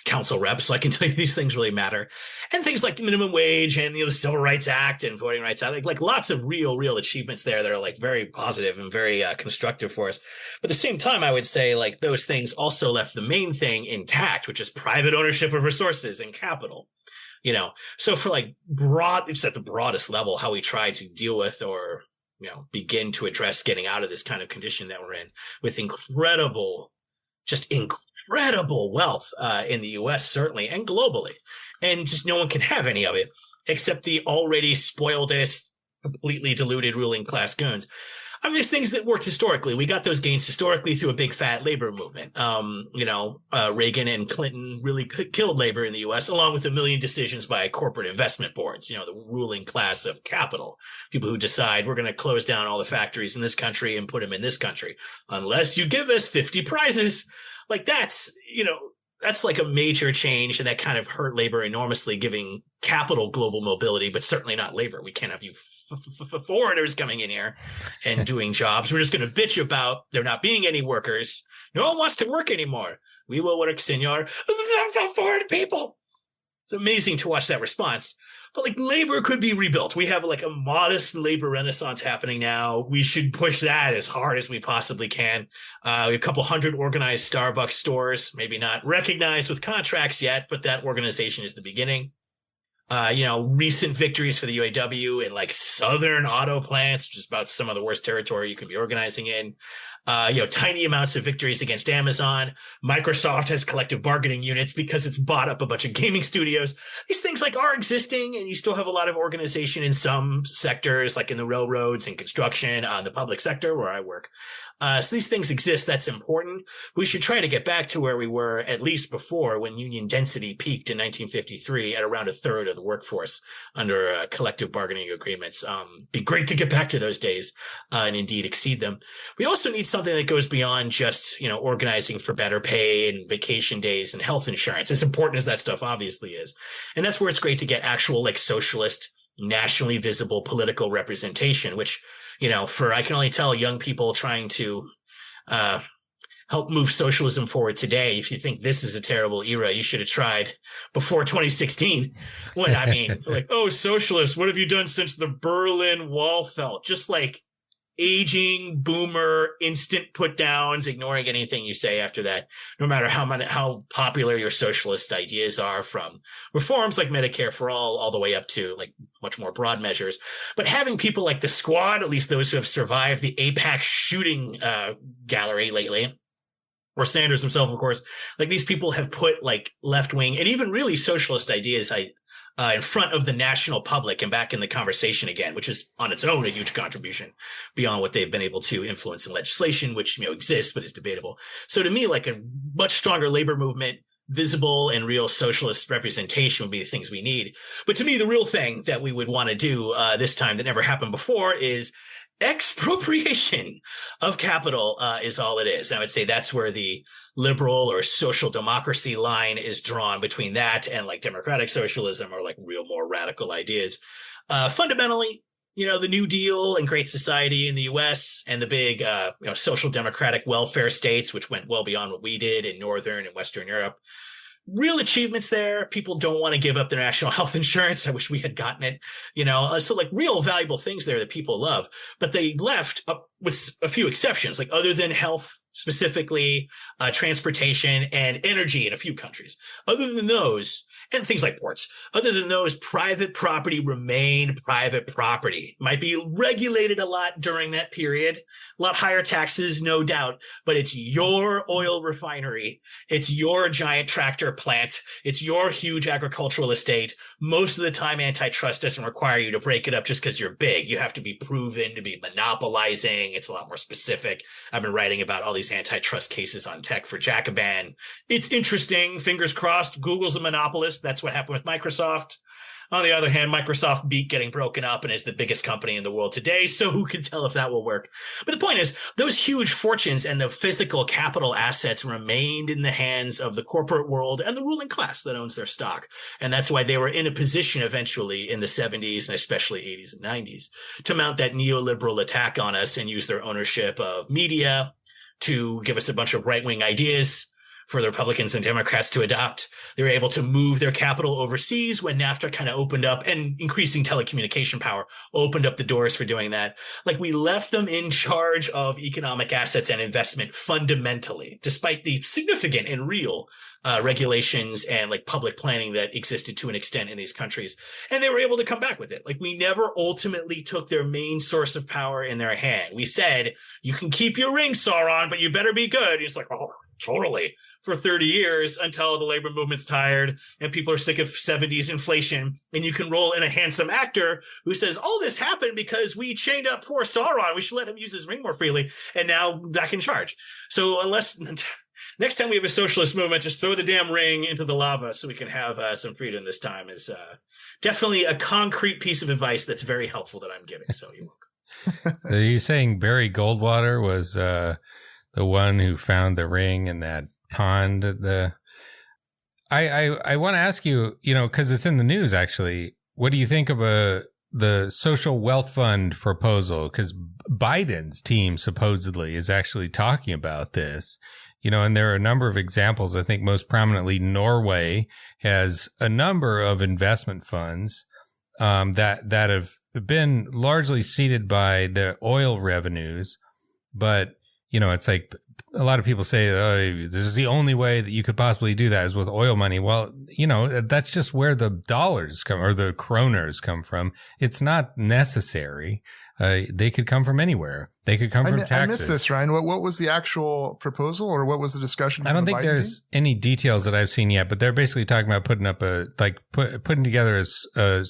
[SPEAKER 3] council rep, so I can tell you these things really matter. And things like the minimum wage and the Civil Rights Act and Voting Rights Act, like lots of real achievements there that are like very positive and very constructive for us. But at the same time, I would say like those things also left the main thing intact, which is private ownership of resources and capital. So for like it's at the broadest level, how we try to deal with or begin to address getting out of this kind of condition that we're in with incredible wealth in the US, certainly, and globally. And just no one can have any of it except the already spoiledest, completely deluded ruling class goons. I mean, there's things that worked historically. We got those gains historically through a big fat labor movement. Reagan and Clinton really killed labor in the U.S., along with a million decisions by corporate investment boards, the ruling class of capital, people who decide we're going to close down all the factories in this country and put them in this country, unless you give us 50 prizes. Like that's like a major change, and that kind of hurt labor enormously, giving capital global mobility, but certainly not labor. We can't have you foreigners coming in here and doing jobs. We're just going to bitch about there not being any workers. No one wants to work anymore. We will work, senor. Foreign people. It's amazing to watch that response. But like labor could be rebuilt. We have like a modest labor renaissance happening now. We should push that as hard as we possibly can. We have a couple hundred organized Starbucks stores, maybe not recognized with contracts yet, but that organization is the beginning. Recent victories for the UAW in like southern auto plants, which is about some of the worst territory you could be organizing in. Tiny amounts of victories against Amazon. Microsoft has collective bargaining units because it's bought up a bunch of gaming studios. These things like are existing, and you still have a lot of organization in some sectors, like in the railroads and construction, the public sector where I work. So these things exist. That's important. We should try to get back to where we were at least before, when union density peaked in 1953 at around a third of the workforce under collective bargaining agreements. Be great to get back to those days and indeed exceed them. We also need something that goes beyond just, organizing for better pay and vacation days and health insurance, as important as that stuff obviously is. And that's where it's great to get actual like socialist, nationally visible political representation, which, I can only tell young people trying to help move socialism forward today, if you think this is a terrible era, you should have tried before 2016. Like, oh, socialists, what have you done since the Berlin Wall fell? Just like aging boomer instant put downs, ignoring anything you say after that, no matter how popular your socialist ideas are, from reforms like Medicare for all the way up to like much more broad measures. But having people like the Squad, at least those who have survived the AIPAC shooting gallery lately, or Sanders himself, of course, like these people have put like left wing and even really socialist ideas in front of the national public and back in the conversation again, which is on its own a huge contribution beyond what they've been able to influence in legislation, which exists but is debatable. So to me, like a much stronger labor movement, visible and real socialist representation would be the things we need. But to me, the real thing that we would want to do this time that never happened before is expropriation of capital is all it is. And I would say that's where the liberal or social democracy line is drawn, between that and like democratic socialism or like real more radical ideas. Fundamentally, the New Deal and Great Society in the US and the big social democratic welfare states, which went well beyond what we did in Northern and Western Europe. Real achievements there. People don't want to give up their national health insurance. I wish we had gotten it, so like real valuable things there that people love, but they left with a few exceptions, like other than health, specifically transportation and energy in a few countries. Other than those, and things like ports, other than those, private property remained private property. Might be regulated a lot during that period, a lot higher taxes, no doubt, but it's your oil refinery. It's your giant tractor plant. It's your huge agricultural estate. Most of the time, antitrust doesn't require you to break it up just because you're big. You have to be proven to be monopolizing. It's a lot more specific. I've been writing about all these antitrust cases on tech for Jacobin. It's interesting. Fingers crossed. Google's a monopolist. That's what happened with Microsoft. On the other hand, Microsoft beat getting broken up and is the biggest company in the world today. So who can tell if that will work? But the point is, those huge fortunes and the physical capital assets remained in the hands of the corporate world and the ruling class that owns their stock. And that's why they were in a position eventually in the 70s and especially 80s and 90s to mount that neoliberal attack on us and use their ownership of media to give us a bunch of right-wing ideas for the Republicans and Democrats to adopt. They were able to move their capital overseas when NAFTA kind of opened up, and increasing telecommunication power opened up the doors for doing that. Like, we left them in charge of economic assets and investment fundamentally, despite the significant and real regulations and like public planning that existed to an extent in these countries. And they were able to come back with it. Like, we never ultimately took their main source of power in their hand. We said, you can keep your ring, Sauron, but you better be good. He's like, oh, totally. For 30 years, until the labor movement's tired and people are sick of 70s inflation. And you can roll in a handsome actor who says, all this happened because we chained up poor Sauron. We should let him use his ring more freely. And now back in charge. So unless next time we have a socialist movement, just throw the damn ring into the lava so we can have some freedom this time, is definitely a concrete piece of advice that's very helpful that I'm giving. So you're welcome.
[SPEAKER 2] So you're saying Barry Goldwater was the one who found the ring in that pond? I want to ask you, because it's in the news actually, what do you think of the social wealth fund proposal? Because Biden's team supposedly is actually talking about this, and there are a number of examples. I think most prominently Norway has a number of investment funds that have been largely seeded by the oil revenues, but it's like a lot of people say, oh, this is the only way that you could possibly do that is with oil money. Well, that's just where the dollars come or the kroners come from. It's not necessary. They could come from anywhere. They could come from taxes.
[SPEAKER 1] I missed this, Ryan. What was the actual proposal, or what was the discussion?
[SPEAKER 2] I don't think there's any details that I've seen yet, but they're basically talking about putting up putting together a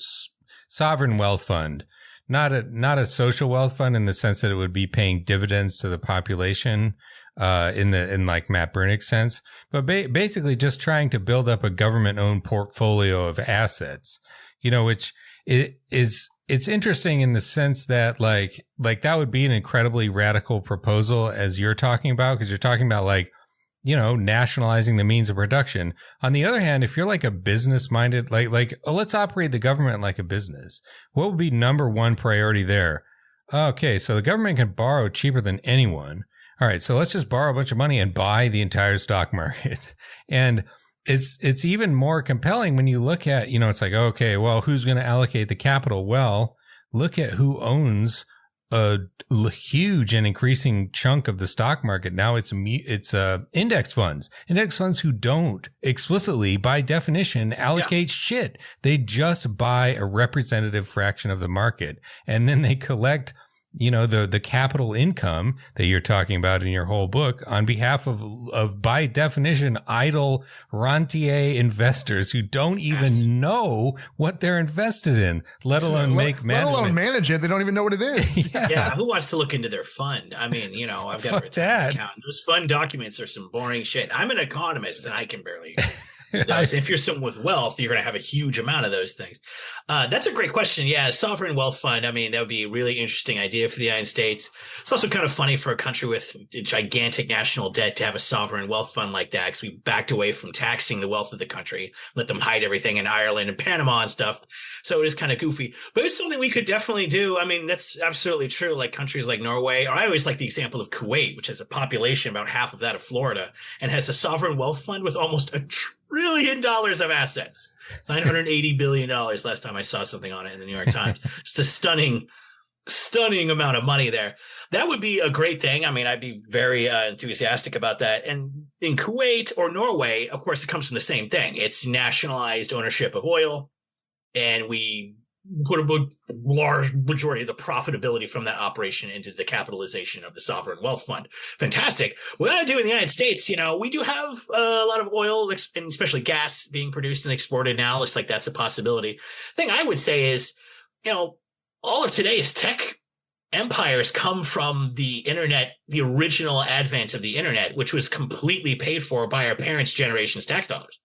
[SPEAKER 2] sovereign wealth fund, not a social wealth fund in the sense that it would be paying dividends to the population, in like Matt Bernick's sense, but basically just trying to build up a government-owned portfolio of assets, which it's interesting in the sense that like that would be an incredibly radical proposal as you're talking about, because you're talking about nationalizing the means of production. On the other hand, if you're like a business minded, let's operate the government like a business. What would be number one priority there? Okay, so the government can borrow cheaper than anyone. All right, so let's just borrow a bunch of money and buy the entire stock market. And it's even more compelling when you look at, it's like, okay, well, who's going to allocate the capital? Well, look at who owns a huge and increasing chunk of the stock market. Now it's index funds who don't explicitly, by definition, allocate shit. They just buy a representative fraction of the market, and then they collect the capital income that you're talking about in your whole book on behalf of by definition, idle rentier investors who don't even know what they're invested in, let alone manage
[SPEAKER 1] it. They don't even know what it is.
[SPEAKER 3] Yeah. Who wants to look into their fund? I mean, I've got a retirement account. Those fund documents are some boring shit. I'm an economist and I can barely if you're someone with wealth, you're going to have a huge amount of those things. That's a great question. Yeah, sovereign wealth fund. I mean, that would be a really interesting idea for the United States. It's also kind of funny for a country with gigantic national debt to have a sovereign wealth fund like that, because we backed away from taxing the wealth of the country, let them hide everything in Ireland and Panama and stuff. So it is kind of goofy, but it's something we could definitely do. I mean, that's absolutely true. Like countries like Norway, or I always like the example of Kuwait, which has a population about half of that of Florida and has a sovereign wealth fund with almost $1 trillion of assets. It's $980 billion last time I saw something on it in the New York Times. Just a stunning amount of money there. That would be a great thing. I mean, I'd be very enthusiastic about that. And in Kuwait or Norway, of course, it comes from the same thing. It's nationalized ownership of oil, and we put a large majority of the profitability from that operation into the capitalization of the sovereign wealth fund. Fantastic. What I do in the United States, we do have a lot of oil and especially gas being produced and exported now. Looks like that's a possibility. The thing I would say is, all of today's tech empires come from the internet, the original advent of the internet, which was completely paid for by our parents' generation's tax dollars.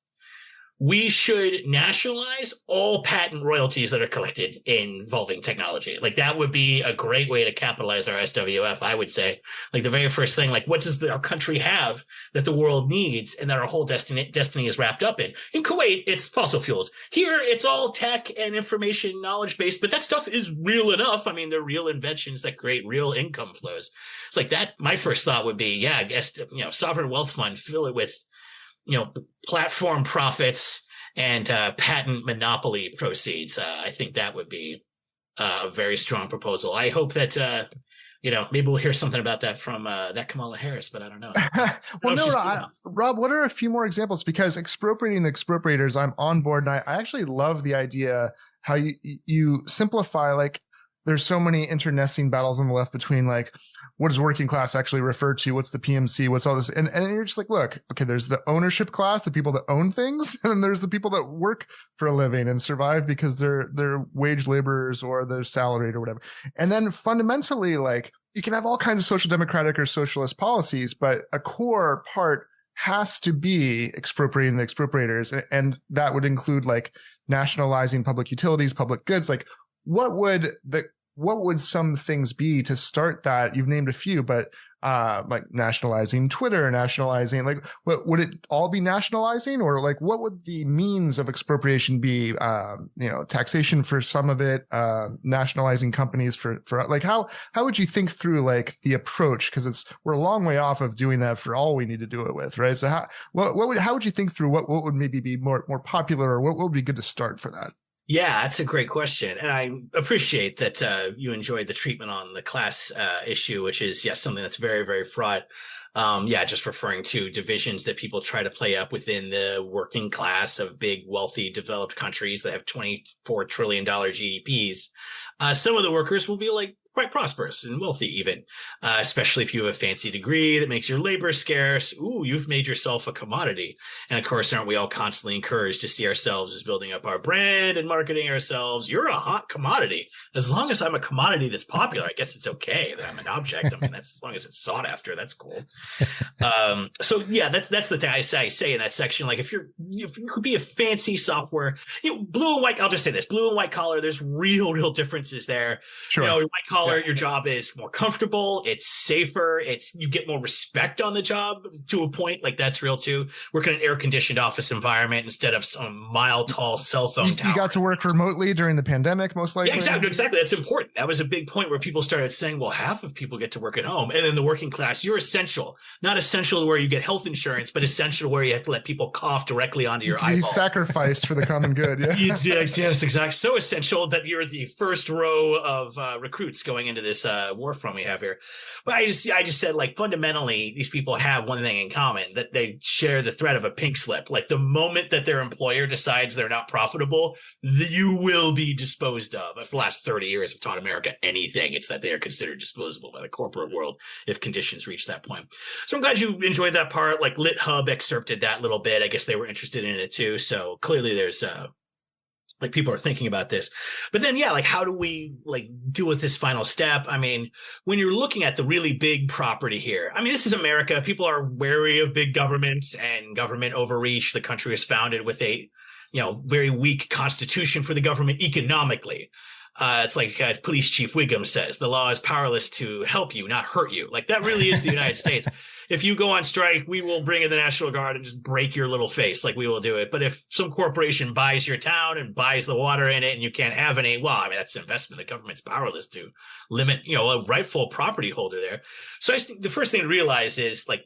[SPEAKER 3] We should nationalize all patent royalties that are collected involving technology. Like that would be a great way to capitalize our SWF, I would say. Like the very first thing, like what does our country have that the world needs and that our whole destiny is wrapped up in? In Kuwait, it's fossil fuels. Here, it's all tech and information knowledge based, but that stuff is real enough. I mean, they're real inventions that create real income flows. It's like that. My first thought would be, I guess, sovereign wealth fund, fill it with platform profits and patent monopoly proceeds. I think that would be a very strong proposal. I hope that maybe we'll hear something about that from that Kamala Harris, but I don't know.
[SPEAKER 1] Rob, what are a few more examples? Because expropriating the expropriators, I'm on board, and I actually love the idea how you simplify. Like, there's so many internecine battles on the left between like, what does working class actually refer to? What's the PMC? What's all this? And you're just like, look, okay, there's the ownership class, the people that own things, and then there's the people that work for a living and survive because they're wage laborers or they're salaried or whatever. And then fundamentally, like, you can have all kinds of social democratic or socialist policies, but a core part has to be expropriating the expropriators. And that would include like nationalizing public utilities, public goods. Like, what would some things be to start that? You've named a few, but like nationalizing Twitter, nationalizing, like, what would it all be nationalizing, or like what would the means of expropriation be? Taxation for some of it, nationalizing companies for like, how would you think through like the approach? Because we're a long way off of doing that for all we need to do it with, right? So how would you think through what would maybe be more popular, or what would be good to start for that?
[SPEAKER 3] Yeah, that's a great question. And I appreciate that you enjoyed the treatment on the class issue, which is, something that's very, very fraught. Just referring to divisions that people try to play up within the working class of big, wealthy, developed countries that have $24 trillion GDPs. Some of the workers will be like quite prosperous and wealthy even, especially if you have a fancy degree that makes your labor scarce. Ooh, you've made yourself a commodity. And of course, aren't we all constantly encouraged to see ourselves as building up our brand and marketing ourselves? You're a hot commodity. As long as I'm a commodity that's popular, I guess it's okay that I'm an object. I mean, that's as long as it's sought after, that's cool. That's the thing I say in that section. Like if you could be a fancy software, blue and white, I'll just say this, blue and white collar, there's real differences there.
[SPEAKER 1] Sure.
[SPEAKER 3] White collar, your job is more comfortable, it's safer, you get more respect on the job to a point, like that's real too. Work in an air-conditioned office environment instead of some mile-tall cell phone tower.
[SPEAKER 1] You got to work remotely during the pandemic, most likely.
[SPEAKER 3] Yeah, exactly. That's important. That was a big point where people started saying, well, half of people get to work at home. And then the working class, you're essential. Not essential to where you get health insurance, but essential to where you have to let people cough directly onto your eyeballs.
[SPEAKER 1] Be sacrificed for the common good. Yeah.
[SPEAKER 3] Yes, exactly. So essential that you're the first row of recruits going into this war front we have here. But I just said, like, fundamentally, these people have one thing in common, that they share the threat of a pink slip. Like the moment that their employer decides they're not profitable, you will be disposed of. If the last 30 years have taught America anything, it's that they are considered disposable by the corporate world if conditions reach that point. So I'm glad you enjoyed that part. Like LitHub excerpted that little bit. I guess they were interested in it too. So clearly there's like people are thinking about this. But then, like, how do we like deal with this final step? I mean, when you're looking at the really big property here, I mean, this is America. People are wary of big governments and government overreach. The country was founded with a, very weak constitution for the government economically. It's like Police Chief Wiggum says, the law is powerless to help you, not hurt you. Like that really is the United States. If you go on strike, we will bring in the National Guard and just break your little face. Like we will do it. But if some corporation buys your town and buys the water in it and you can't have any, well, I mean, that's an investment. The government's powerless to limit, a rightful property holder there. So I think the first thing to realize is like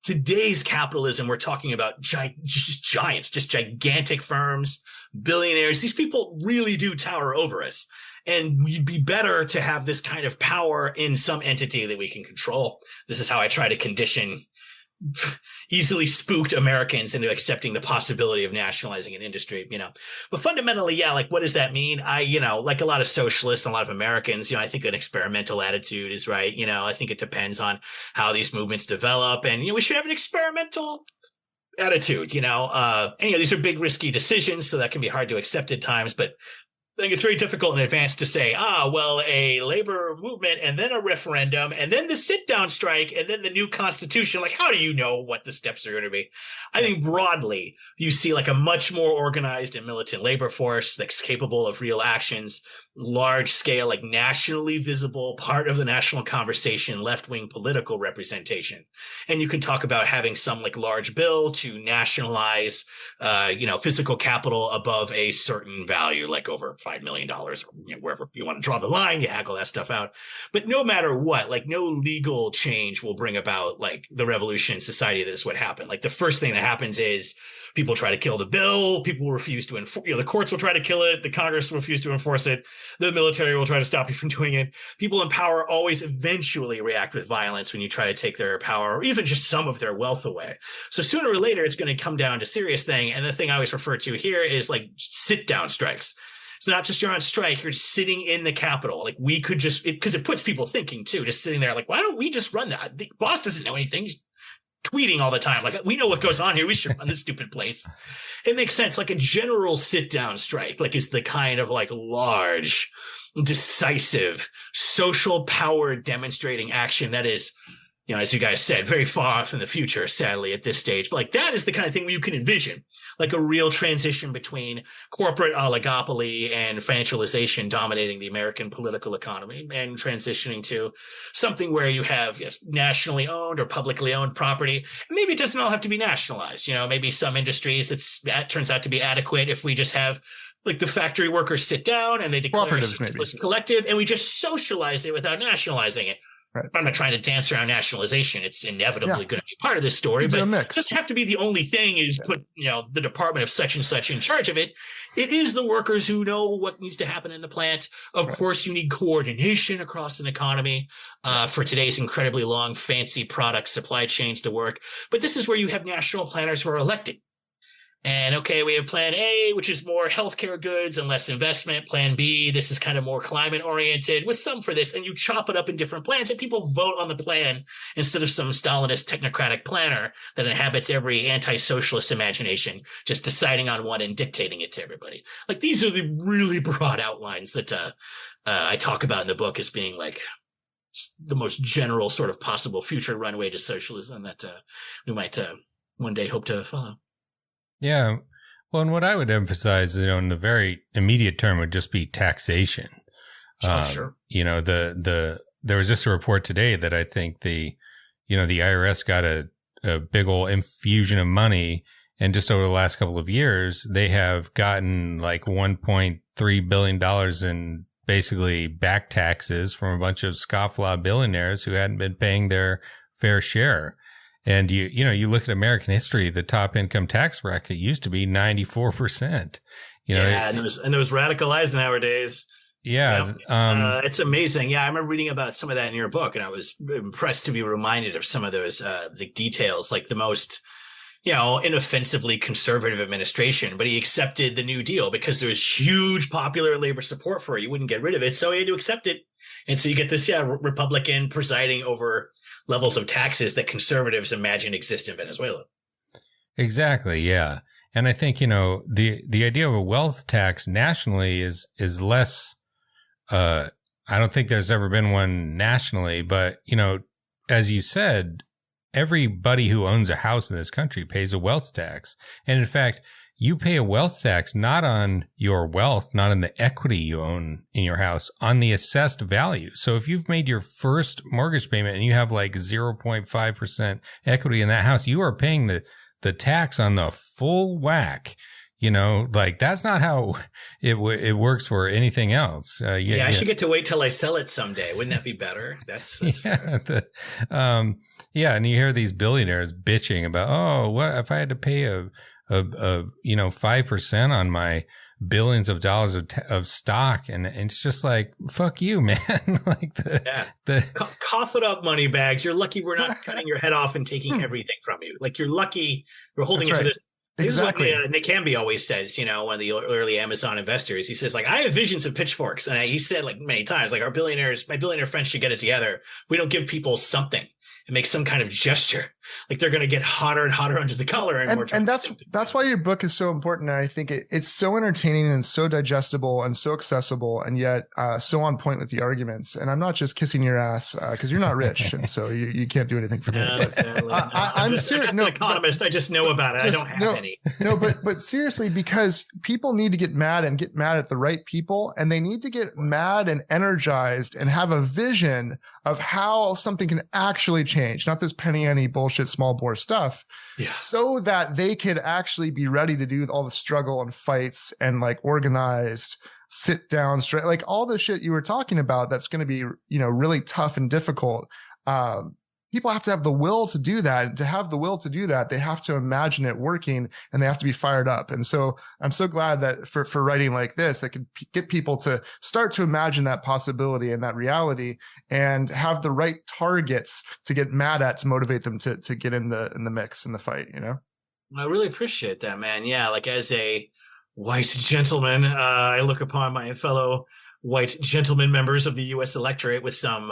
[SPEAKER 3] today's capitalism, we're talking about just giants, just gigantic firms, billionaires. These people really do tower over us. And we'd be better to have this kind of power in some entity that we can control. This is how I try to condition easily spooked Americans into accepting the possibility of nationalizing an industry, But fundamentally, like, what does that mean? Like a lot of socialists and a lot of Americans, I think an experimental attitude is right. I think it depends on how these movements develop. And, we should have an experimental attitude, and, these are big, risky decisions, so that can be hard to accept at times. But I think it's very difficult in advance to say, a labor movement and then a referendum and then the sit-down strike and then the new constitution. Like, how do you know what the steps are going to be? I think broadly, you see like a much more organized and militant labor force that's capable of real actions, large scale, like nationally visible part of the national conversation, left-wing political representation. And you can talk about having some like large bill to nationalize, physical capital above a certain value, like over $5 million or wherever you want to draw the line, you haggle that stuff out. But no matter what, like no legal change will bring about like the revolution in society that this would happen. Like the first thing that happens is people try to kill the bill. People will refuse to enforce, the courts will try to kill it. The Congress will refuse to enforce it. The military will try to stop you from doing it. People in power always eventually react with violence when you try to take their power or even just some of their wealth away. So sooner or later, it's going to come down to serious thing. And the thing I always refer to here is like sit down strikes. It's not just you're on strike, you're sitting in the Capitol. Like we could just, because it puts people thinking too, just sitting there like, why don't we just run that? The boss doesn't know anything. He's tweeting all the time. Like we know what goes on here. We should run this stupid place. It makes sense. Like a general sit down strike, like is the kind of like large, decisive, social power demonstrating action that is, as you guys said, very far off in the future, sadly, at this stage. But like that is the kind of thing you can envision, like a real transition between corporate oligopoly and financialization dominating the American political economy and transitioning to something where you have, nationally owned or publicly owned property. Maybe it doesn't all have to be nationalized. Maybe some industries that turns out to be adequate if we just have like the factory workers sit down and they declare a collective and we just socialize it without nationalizing it.
[SPEAKER 1] Right.
[SPEAKER 3] I'm not trying to dance around nationalization. It's inevitably going to be part of this story, but it doesn't have to be the only thing is put, the department of such and such in charge of it. It is the workers who know what needs to happen in the plant. Of course, you need coordination across an economy for today's incredibly long, fancy product supply chains to work. But this is where you have national planners who are elected. And okay, we have plan A, which is more healthcare goods and less investment. Plan B, this is kind of more climate oriented with some for this. And you chop it up in different plans and people vote on the plan instead of some Stalinist technocratic planner that inhabits every anti-socialist imagination, just deciding on one and dictating it to everybody. Like these are the really broad outlines that I talk about in the book as being like the most general sort of possible future runway to socialism that we might one day hope to follow.
[SPEAKER 2] Yeah. Well, and what I would emphasize, in the very immediate term would just be taxation.
[SPEAKER 3] Sure.
[SPEAKER 2] There was just a report today that I think the IRS got a big old infusion of money. And just over the last couple of years, they have gotten like $1.3 billion in basically back taxes from a bunch of scofflaw billionaires who hadn't been paying their fair share. And you look at American history, the top income tax bracket used to be 94%.
[SPEAKER 3] And those radicalized nowadays.
[SPEAKER 2] Yeah.
[SPEAKER 3] It's amazing. Yeah. I remember reading about some of that in your book, and I was impressed to be reminded of some of those, the details, like the most, inoffensively conservative administration, but he accepted the New Deal because there was huge popular labor support for it. You wouldn't get rid of it. So he had to accept it. And so you get this, Republican presiding over levels of taxes that conservatives imagine exist in Venezuela.
[SPEAKER 2] Exactly. Yeah. And I think, the idea of a wealth tax nationally is less, I don't think there's ever been one nationally, but, as you said, everybody who owns a house in this country pays a wealth tax. And in fact, you pay a wealth tax not on your wealth, not on the equity you own in your house, on the assessed value. So if you've made your first mortgage payment and you have like 0.5% equity in that house, you are paying the tax on the full whack. Like that's not how it works for anything else.
[SPEAKER 3] I should get to wait till I sell it someday. Wouldn't that be better? That's
[SPEAKER 2] and you hear these billionaires bitching about, what if I had to pay a 5% on my billions of dollars of stock. And it's just like, fuck you, man. Like
[SPEAKER 3] cough it up, money bags. You're lucky we're not cutting your head off and taking everything from you. Like you're lucky we're holding it to this.
[SPEAKER 1] Exactly.
[SPEAKER 3] This is what Nick Hamby always says, one of the early Amazon investors. He says, like, I have visions of pitchforks. And he said, like, many times, like, my billionaire friends should get it together. We don't give people something and make some kind of gesture. Like they're going to get hotter and hotter under the collar.
[SPEAKER 1] And that's why your book is so important. And I think it's so entertaining and so digestible and so accessible and yet so on point with the arguments. And I'm not just kissing your ass because you're not rich. And so you can't do anything for me.
[SPEAKER 3] I'm serious. No, economist. I just know about it. I don't have any.
[SPEAKER 1] No, but seriously, because people need to get mad at the right people, and they need to get mad and energized and have a vision of how something can actually change, not this penny ante bullshit small bore stuff, so that they could actually be ready to do all the struggle and fights and like organized sit down straight, like all the shit you were talking about that's going to be, really tough and difficult. People have to have the will to do that. And to have the will to do that, they have to imagine it working and they have to be fired up. And so I'm so glad that for writing like this, I could get people to start to imagine that possibility and that reality and have the right targets to get mad at to motivate them to get in the mix, in the fight,
[SPEAKER 3] I really appreciate that, man. Yeah. Like as a white gentleman, I look upon my fellow white gentleman members of the U.S. electorate with some,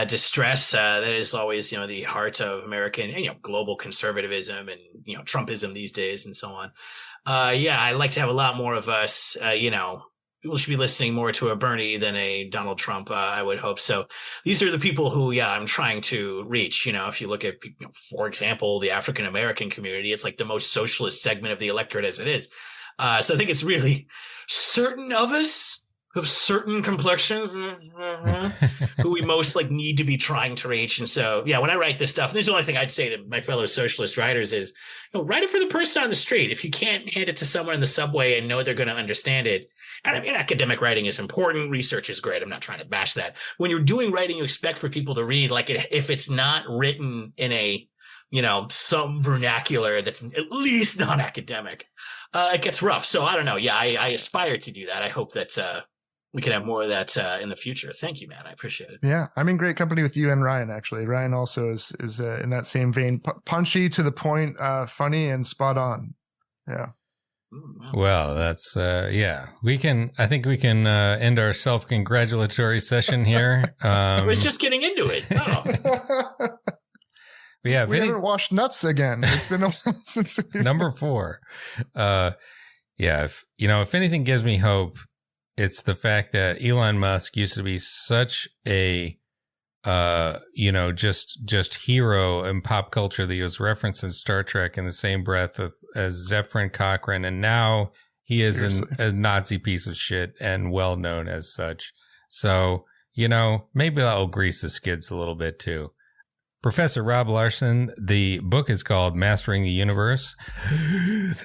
[SPEAKER 3] distress. That is always, the heart of American, global conservatism and, Trumpism these days and so on. I like to have a lot more of us, people should be listening more to a Bernie than a Donald Trump, I would hope. So these are the people who, I'm trying to reach. If you look at, for example, the African-American community, it's like the most socialist segment of the electorate as it is. So I think it's really certain of us who have certain complexions, who we most like need to be trying to reach. And so, yeah, when I write this stuff, and this is the only thing I'd say to my fellow socialist writers is, write it for the person on the street. If you can't hand it to someone in the subway and know they're going to understand it, and I mean, academic writing is important. Research is great. I'm not trying to bash that. When you're doing writing, you expect for people to read, like if it's not written in a, some vernacular that's at least non-academic, it gets rough. So I don't know. Yeah, I aspire to do that. I hope that, we can have more of that in the future. Thank you, man. I appreciate it.
[SPEAKER 1] Yeah, I'm in great company with you and Ryan. Actually, Ryan also is in that same vein, punchy, to the point, funny, and spot on. Yeah.
[SPEAKER 2] Well, that's yeah. I think we can end our self-congratulatory session here.
[SPEAKER 3] I was just getting into it. Oh.
[SPEAKER 2] Yeah,
[SPEAKER 1] we haven't washed nuts again. It's been a while since
[SPEAKER 2] number 4. Yeah, if anything gives me hope, it's the fact that Elon Musk used to be such a, just hero in pop culture that he was referenced in Star Trek in the same breath as Zefram Cochrane. And now he is a Nazi piece of shit and well known as such. So, maybe that will grease the skids a little bit too. Professor Rob Larson, the book is called Mastering the Universe,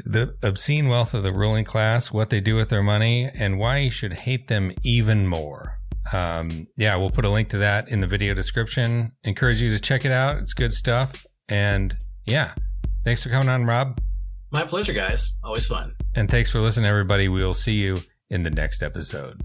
[SPEAKER 2] The Obscene Wealth of the Ruling Class, What They Do with Their Money, and Why You Should Hate Them Even More. We'll put a link to that in the video description. Encourage you to check it out. It's good stuff. And yeah, thanks for coming on, Rob.
[SPEAKER 3] My pleasure, guys. Always fun.
[SPEAKER 2] And thanks for listening, everybody. We will see you in the next episode.